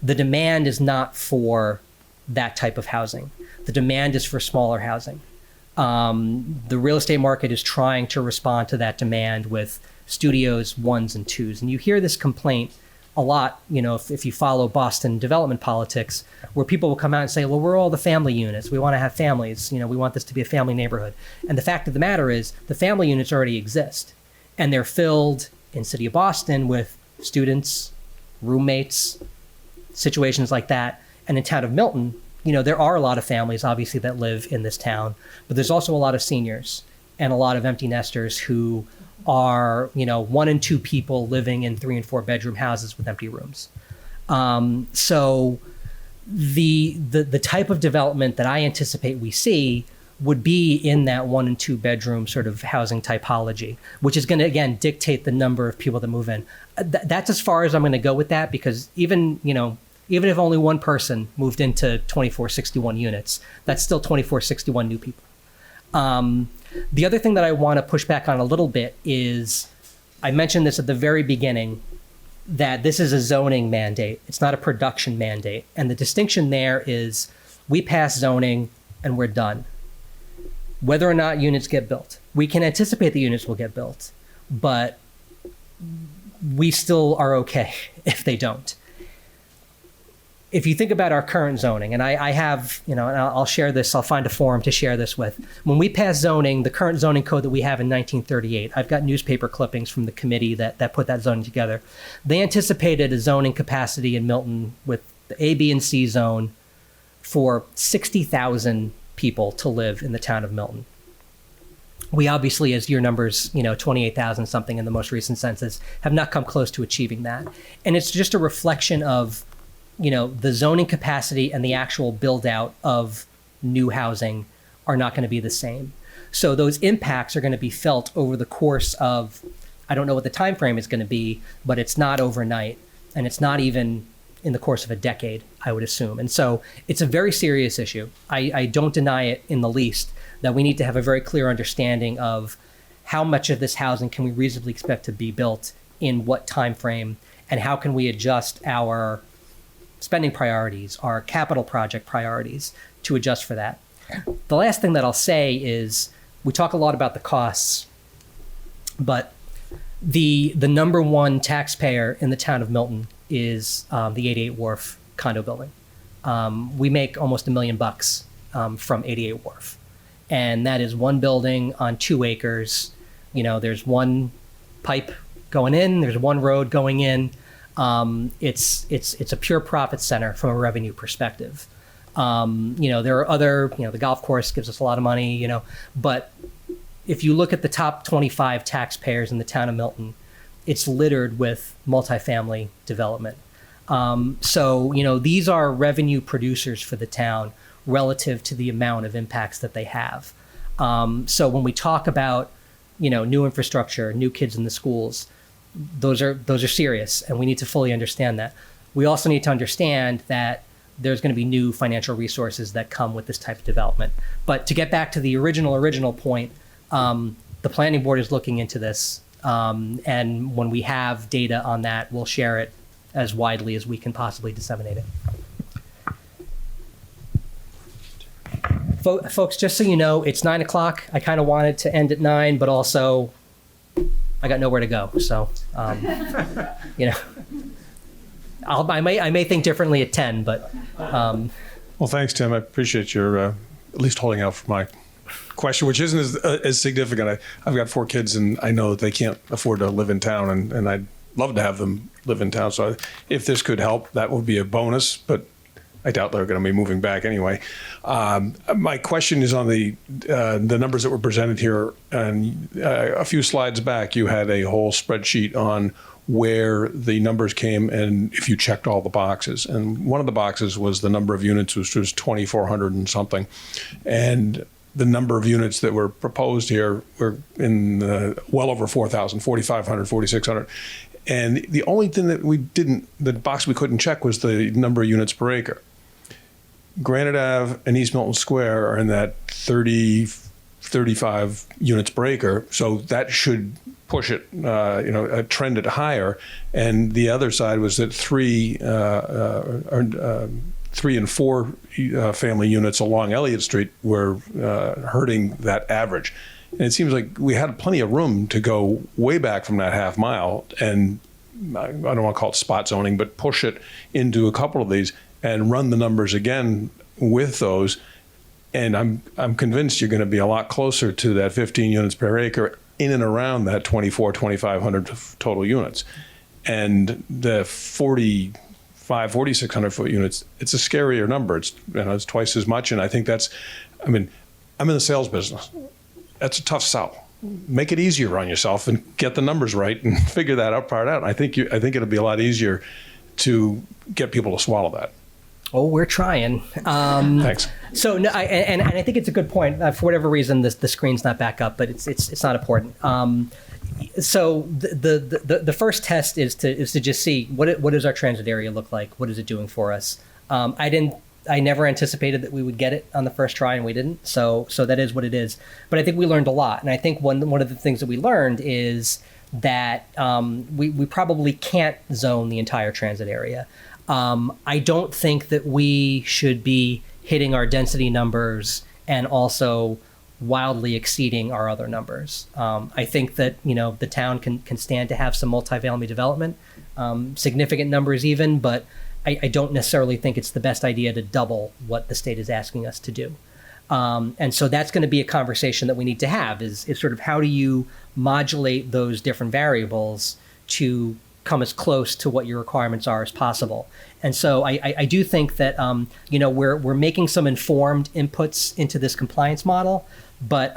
the demand is not for that type of housing. The demand is for smaller housing. The real estate market is trying to respond to that demand with studios 1s and 2s. And you hear this complaint a lot, if you follow Boston development politics, where people will come out and say, well, we're all the family units. We want to have families. We want this to be a family neighborhood. And the fact of the matter is the family units already exist. And they're filled in City of Boston with students, roommates, situations like that. And in town of Milton, there are a lot of families, obviously, that live in this town, but there's also a lot of seniors and a lot of empty nesters who are, 1 and 2 people living in 3 and 4 bedroom houses with empty rooms. So the type of development that I anticipate we see would be in that 1 and 2 bedroom sort of housing typology, which is going to, again, dictate the number of people that move in. That's as far as I'm going to go with that, because even if only one person moved into 2461 units, that's still 2461 new people. The other thing that I want to push back on a little bit is, I mentioned this at the very beginning, that this is a zoning mandate. It's not a production mandate. And the distinction there is, we pass zoning and we're done. Whether or not units get built, we can anticipate the units will get built, but we still are okay if they don't. If you think about our current zoning, and I have, and I'll share this, I'll find a forum to share this with. When we pass zoning, the current zoning code that we have in 1938, I've got newspaper clippings from the committee that put that zoning together. They anticipated a zoning capacity in Milton with the A, B, and C zone for 60,000 people to live in the town of Milton. We obviously, as your numbers, 28,000 something in the most recent census, have not come close to achieving that. And it's just a reflection of, the zoning capacity and the actual build out of new housing are not going to be the same. So those impacts are going to be felt over the course of, I don't know what the time frame is going to be, but it's not overnight, and it's not even in the course of a decade, I would assume. And so it's a very serious issue. I don't deny it in the least, that we need to have a very clear understanding of how much of this housing can we reasonably expect to be built in what time frame, and how can we adjust our spending priorities, our capital project priorities, to adjust for that. The last thing that I'll say is, we talk a lot about the costs, but the number one taxpayer in the town of Milton is the 88 Wharf condo building. We make almost $1 million from 88 Wharf, and that is one building on 2 acres. There's one pipe going in, there's one road going in. It's a pure profit center from a revenue perspective. There are other, the golf course gives us a lot of money, but if you look at the top 25 taxpayers in the town of Milton, it's littered with multifamily development. So these are revenue producers for the town relative to the amount of impacts that they have. So when we talk about, new infrastructure, new kids in the schools, those are serious, and we need to fully understand that. We also need to understand that there's going to be new financial resources that come with this type of development. But to get back to the original point, the planning board is looking into this, and when we have data on that, we'll share it as widely as we can possibly disseminate it. Folks, just so you know, it's 9:00. I kind of wanted to end at 9, but also I got nowhere to go. So, I may think differently at 10, but. Well, thanks, Tim. I appreciate your at least holding out for my question, which isn't as significant. I've got 4 kids, and I know that they can't afford to live in town, and I'd love to have them live in town. So if this could help, that would be a bonus, but I doubt they're going to be moving back anyway. My question is on the numbers that were presented here. And a few slides back, you had a whole spreadsheet on where the numbers came and if you checked all the boxes. And one of the boxes was the number of units, which was 2,400 and something. And the number of units that were proposed here were in well over 4,000, 4,500, 4,600. And the only thing that the box we couldn't check was the number of units per acre. Granite Ave and East Milton Square are in that 30, 35 units per acre, so that should push it, trend it higher. And the other side was that 3 and 4 family units along Elliott Street were hurting that average. And it seems like we had plenty of room to go way back from that half mile, and I don't want to call it spot zoning, but push it into a couple of these and run the numbers again with those. And I'm convinced you're going to be a lot closer to that 15 units per acre in and around that 2,500 total units. And the 4,600 foot units, it's a scarier number. It's twice as much. And I think I'm in the sales business. That's a tough sell. Make it easier on yourself and get the numbers right and figure that part out. I think it'll be a lot easier to get people to swallow that. Oh, we're trying. Thanks. So no, and I think it's a good point. For whatever reason, the screen's not back up, but it's not important. So the first test is to just see what does our transit area look like? What is it doing for us? I never anticipated that we would get it on the first try, and we didn't. So that is what it is. But I think we learned a lot, and I think one of the things that we learned is that we probably can't zone the entire transit area. I don't think that we should be hitting our density numbers and also wildly exceeding our other numbers. I think that the town can stand to have some multifamily development, significant numbers even, but I don't necessarily think it's the best idea to double what the state is asking us to do. And so that's going to be a conversation that we need to have is sort of how do you modulate those different variables to come as close to what your requirements are as possible. And so I do think that we're making some informed inputs into this compliance model, but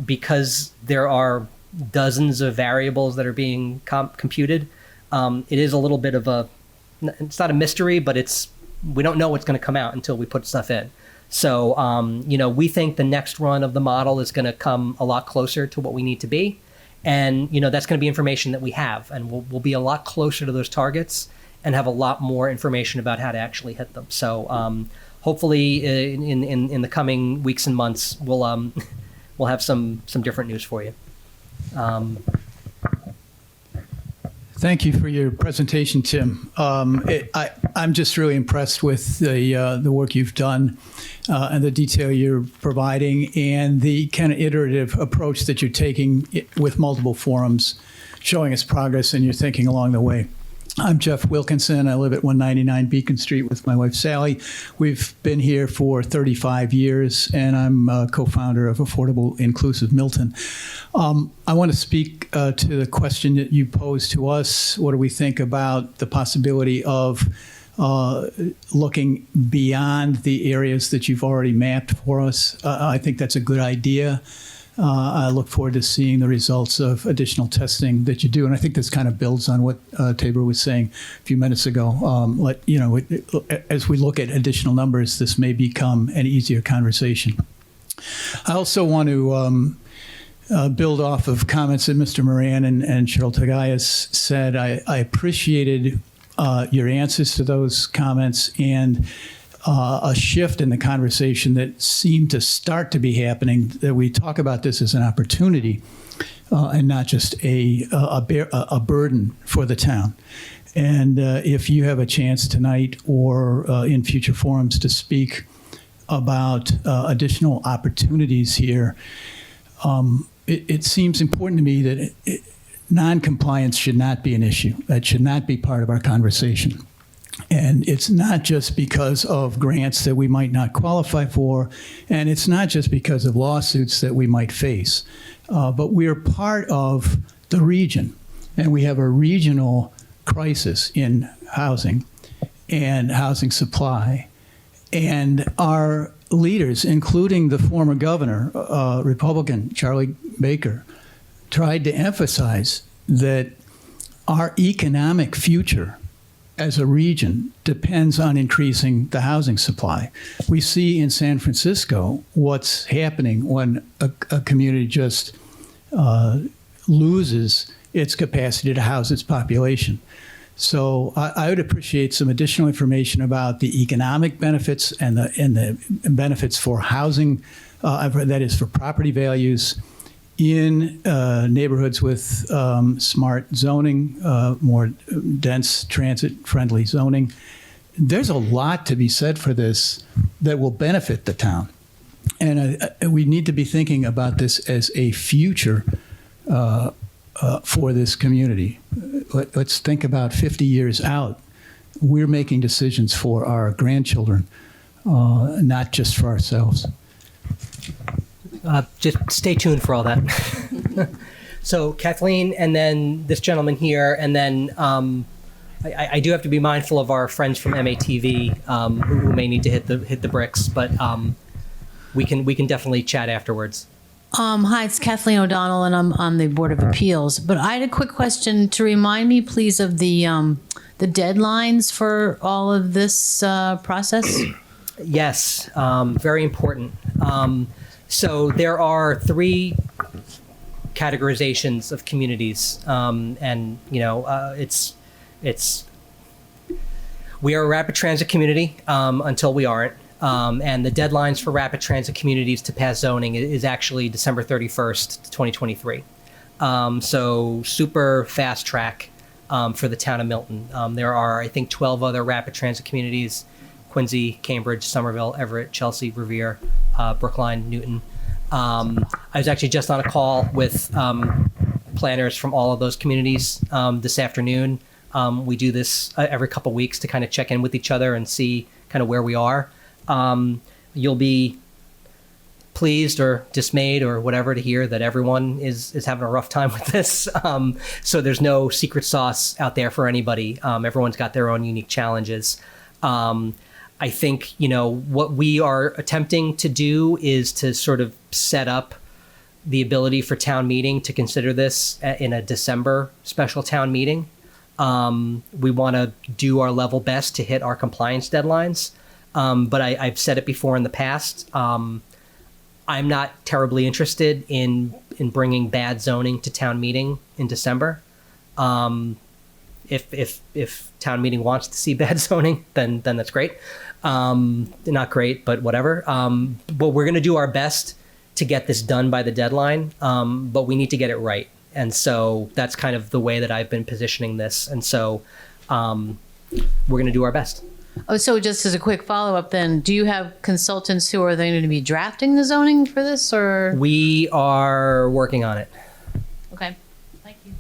because there are dozens of variables that are being computed, it is a little bit of it's not a mystery, but we don't know what's going to come out until we put stuff in. So we think the next run of the model is going to come a lot closer to what we need to be. And, that's going to be information that we have, and we'll be a lot closer to those targets and have a lot more information about how to actually hit them. So hopefully in the coming weeks and months, we'll have some different news for you. Thank you for your presentation, Tim. I'm just really impressed with the work you've done and the detail you're providing and the kind of iterative approach that you're taking with multiple forums, showing us progress and your thinking along the way. I'm Jeff Wilkinson. I live at 199 Beacon Street with my wife, Sally. We've been here for 35 years, and I'm a co-founder of Affordable Inclusive Milton. I want to speak to the question that you posed to us. What do we think about the possibility of looking beyond the areas that you've already mapped for us? I think that's a good idea. I look forward to seeing the results of additional testing that you do. And I think this kind of builds on what Tabor was saying a few minutes ago. As we look at additional numbers, this may become an easier conversation. I also want to build off of comments that Mr. Moran and Cheryl Tagayas said. I appreciated your answers to those comments and a shift in the conversation that seemed to start to be happening, that we talk about this as an opportunity and not just a burden for the town. And if you have a chance tonight or in future forums to speak about additional opportunities here, it seems important to me that non-compliance should not be an issue. That should not be part of our conversation. And it's not just because of grants that we might not qualify for, and it's not just because of lawsuits that we might face, but we're part of the region, and we have a regional crisis in housing and housing supply. And our leaders, including the former governor, Republican Charlie Baker, tried to emphasize that our economic future as a region depends on increasing the housing supply. We see in San Francisco what's happening when a community just loses its capacity to house its population. So I would appreciate some additional information about the economic benefits and the benefits for housing, that is for property values, in neighborhoods with smart zoning, more dense transit-friendly zoning. There's a lot to be said for this that will benefit the town. And we need to be thinking about this as a future for this community. Let's think about 50 years out. We're making decisions for our grandchildren, not just for ourselves. Just stay tuned for all that. So Kathleen, and then this gentleman here, and then I do have to be mindful of our friends from MATV who may need to hit the bricks, but we can definitely chat afterwards. Hi, it's Kathleen O'Donnell, and I'm on the Board of Appeals. But I had a quick question to remind me, please, of the deadlines for all of this process. Yes, very important. So there are 3 categorizations of communities, and we are a rapid transit community until we aren't. And the deadlines for rapid transit communities to pass zoning is actually December 31st, 2023. So super fast track for the town of Milton. There are, I think, 12 other rapid transit communities: Quincy, Cambridge, Somerville, Everett, Chelsea, Revere, Brookline, Newton. I was actually just on a call with planners from all of those communities this afternoon. We do this every couple weeks to kind of check in with each other and see kind of where we are. You'll be pleased or dismayed or whatever to hear that everyone is having a rough time with this. So there's no secret sauce out there for anybody. Everyone's got their own unique challenges. I think, what we are attempting to do is to sort of set up the ability for town meeting to consider this in a December special town meeting. We want to do our level best to hit our compliance deadlines. But I've said it before in the past. I'm not terribly interested in bringing bad zoning to town meeting in December. If town meeting wants to see bad zoning, then that's great. Not great, but whatever. But we're going to do our best to get this done by the deadline. But we need to get it right. And so that's kind of the way that I've been positioning this. And so we're going to do our best. Oh, so just as a quick follow-up then, do you have consultants who are going to be drafting the zoning for this, or? We are working on it. Okay, thank you.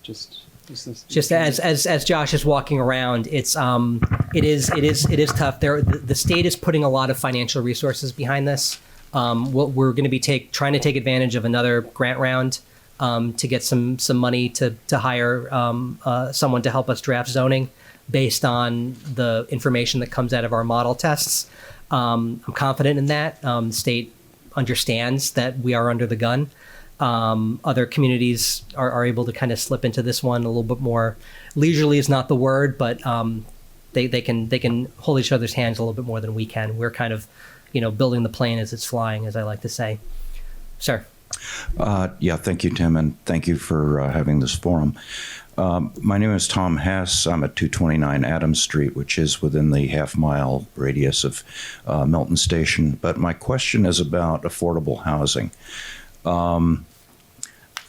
Just as Josh is walking around, it is tough. The state is putting a lot of financial resources behind this. We're going to be trying to take advantage of another grant round to get some money to hire someone to help us draft zoning based on the information that comes out of our model tests. I'm confident in that. The state understands that we are under the gun. Other communities are able to kind of slip into this one a little bit more leisurely is not the word, but they can hold each other's hands a little bit more than we can. We're kind of, building the plane as it's flying, as I like to say. Sir. Yeah, thank you, Tim, and thank you for having this forum. My name is Tom Hess. I'm at 229 Adams Street, which is within the half-mile radius of Milton Station. But my question is about affordable housing. The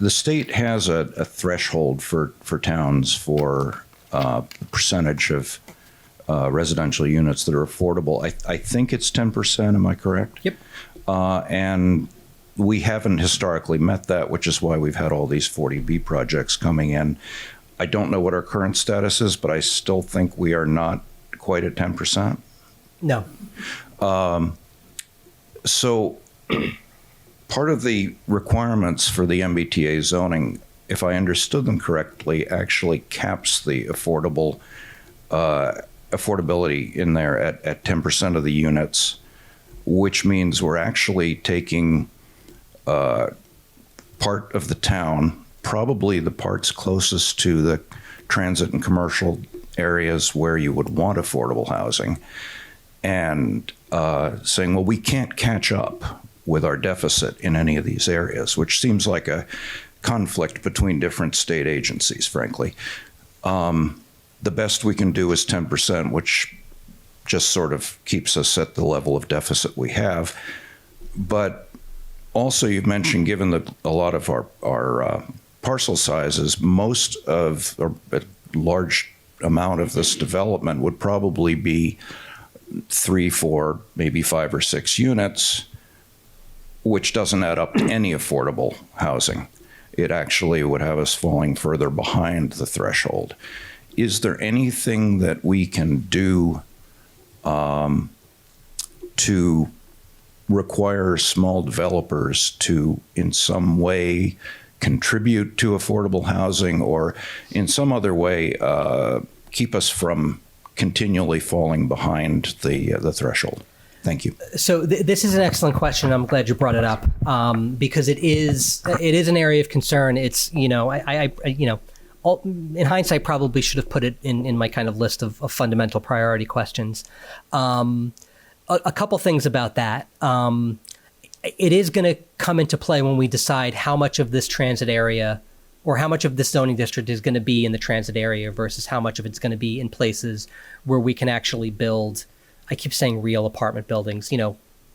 state has a threshold for towns for percentage of residential units that are affordable. I think it's 10%. Am I correct? Yep. And we haven't historically met that, which is why we've had all these 40B projects coming in. I don't know what our current status is, but I still think we are not quite at 10%. No. So part of the requirements for the MBTA zoning, if I understood them correctly, actually caps the affordability in there at 10% of the units, which means we're actually taking part of the town, probably the parts closest to the transit and commercial areas where you would want affordable housing, and saying, well, we can't catch up with our deficit in any of these areas, which seems like a conflict between different state agencies, frankly. The best we can do is 10%, which just sort of keeps us at the level of deficit we have. But also, you've mentioned, given that a lot of our parcel sizes, most of, or a large amount of this development would probably be 3, 4, maybe 5 or 6 units, which doesn't add up to any affordable housing. It actually would have us falling further behind the threshold. Is there anything that we can do to require small developers to, in some way, contribute to affordable housing, or in some other way keep us from continually falling behind the threshold? Thank you. So this is an excellent question. I'm glad you brought it up because it is an area of concern. It's in hindsight probably should have put it in my kind of list of fundamental priority questions. A couple things about that. It is going to come into play when we decide how much of this transit area or how much of this zoning district is going to be in the transit area versus how much of it's going to be in places where we can actually build, I keep saying real apartment buildings,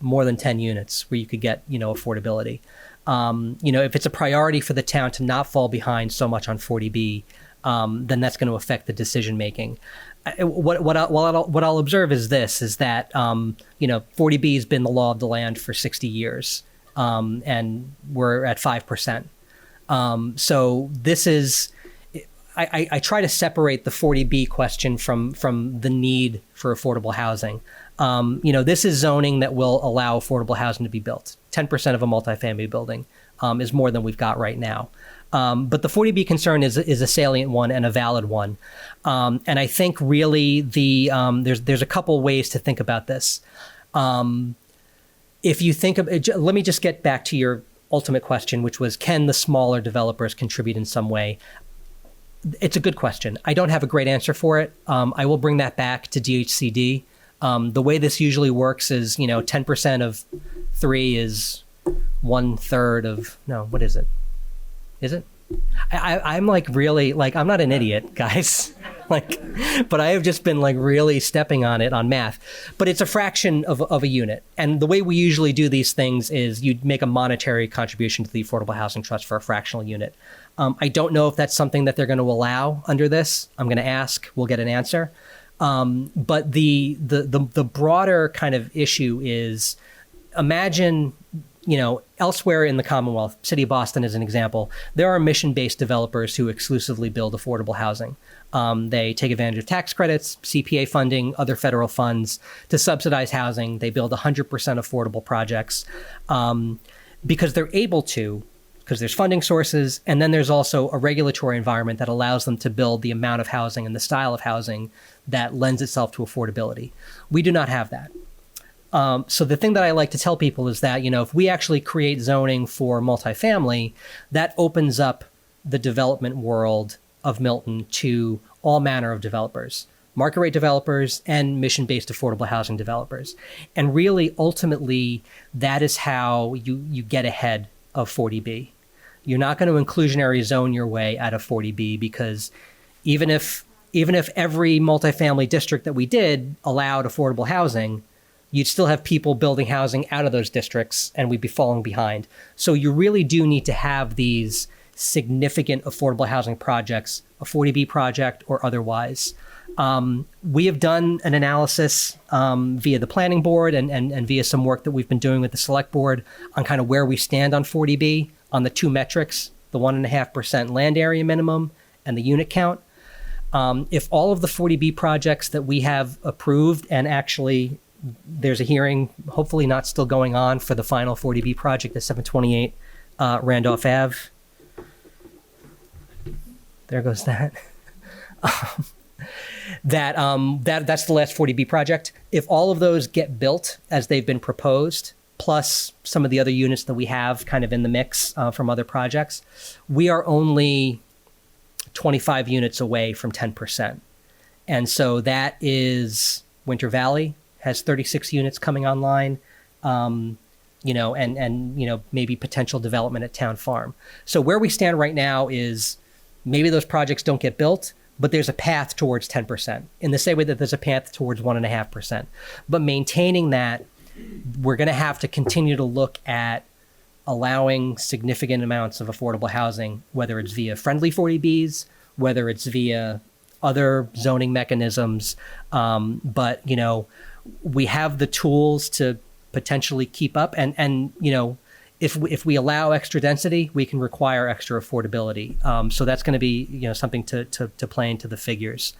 more than 10 units where you could get, affordability. If it's a priority for the town to not fall behind so much on 40B, then that's going to affect the decision making. What I'll observe is that 40B has been the law of the land for 60 years, and we're at 5%. So this is, I try to separate the 40B question from the need for affordable housing. This is zoning that will allow affordable housing to be built. 10% of a multifamily building is more than we've got right now. But the 40B concern is a salient one and a valid one. And I think really there's a couple ways to think about this. If you think of, let me just get back to your ultimate question, which was, can the smaller developers contribute in some way? It's a good question. I don't have a great answer for it. I will bring that back to DHCD. The way this usually works is, 10% of 3 is 1/3 of, no, what is it? Is it? I'm really I'm not an idiot, guys. But I have just been really stepping on it on math. But it's a fraction of a unit. And the way we usually do these things is you'd make a monetary contribution to the Affordable Housing Trust for a fractional unit. I don't know if that's something that they're going to allow under this. I'm going to ask. We'll get an answer. But the broader kind of issue is, imagine, elsewhere in the Commonwealth, City of Boston as an example, there are mission-based developers who exclusively build affordable housing. They take advantage of tax credits, CPA funding, other federal funds to subsidize housing. They build 100% affordable projects because they're able to, because there's funding sources, and then there's also a regulatory environment that allows them to build the amount of housing and the style of housing that lends itself to affordability. We do not have that. So the thing that I like to tell people is that, if we actually create zoning for multifamily, that opens up the development world of Milton to all manner of developers, market rate developers and mission-based affordable housing developers. And really, ultimately, that is how you get ahead of 40B. You're not going to inclusionary zone your way out of 40B because even if every multifamily district that we did allowed affordable housing, you'd still have people building housing out of those districts and we'd be falling behind. So you really do need to have these significant affordable housing projects, a 40B project or otherwise. We have done an analysis via the planning board and via some work that we've been doing with the select board on kind of where we stand on 40B on the two metrics, the 1.5% land area minimum and the unit count. If all of the 40B projects that we have approved, and actually there's a hearing, hopefully not still going on, for the final 40B project at 728 Randolph Ave. There goes that. That's the last 40B project. If all of those get built as they've been proposed, plus some of the other units that we have kind of in the mix from other projects, we are only 25 units away from 10%. And so that is Winter Valley has 36 units coming online, and maybe potential development at Town Farm. So where we stand right now is maybe those projects don't get built, but there's a path towards 10%, in the same way that there's a path towards 1.5%. But maintaining that, we're going to have to continue to look at allowing significant amounts of affordable housing, whether it's via friendly 40Bs, whether it's via other zoning mechanisms. But, we have the tools to potentially keep up. And if we allow extra density, we can require extra affordability. So that's going to be, something to play into the figures.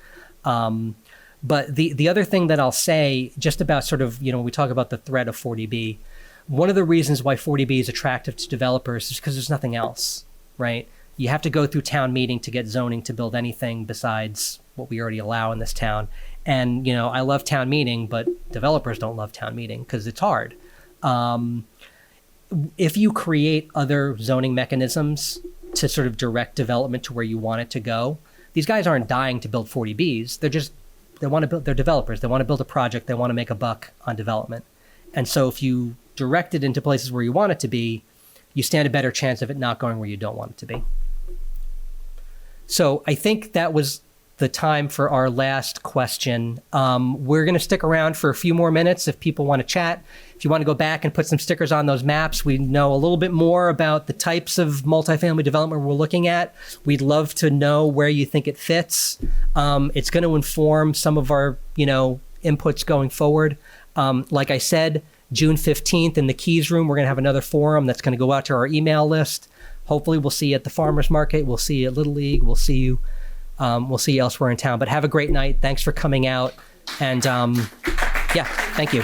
But the other thing that I'll say just about sort of, when we talk about the threat of 40B, one of the reasons why 40B is attractive to developers is because there's nothing else, right? You have to go through town meeting to get zoning to build anything besides what we already allow in this town. And, you know, I love town meeting, but developers don't love town meeting because it's hard. If you create other zoning mechanisms to sort of direct development to where you want it to go, these guys aren't dying to build 40Bs. They want to build, they're developers. They want to build a project. They want to make a buck on development. And so if you direct it into places where you want it to be, you stand a better chance of it not going where you don't want it to be. So I think that was the time for our last question. We're going to stick around for a few more minutes if people want to chat. If you want to go back and put some stickers on those maps, we know a little bit more about the types of multifamily development we're looking at. We'd love to know where you think it fits. It's going to inform some of our, you know, inputs going forward. Like I said, June 15th in the Keys Room, we're going to have another forum that's going to go out to our email list. Hopefully we'll see you at the Farmers Market. We'll see you at Little League. We'll see you elsewhere in town. But have a great night. Thanks for coming out. And yeah, thank you.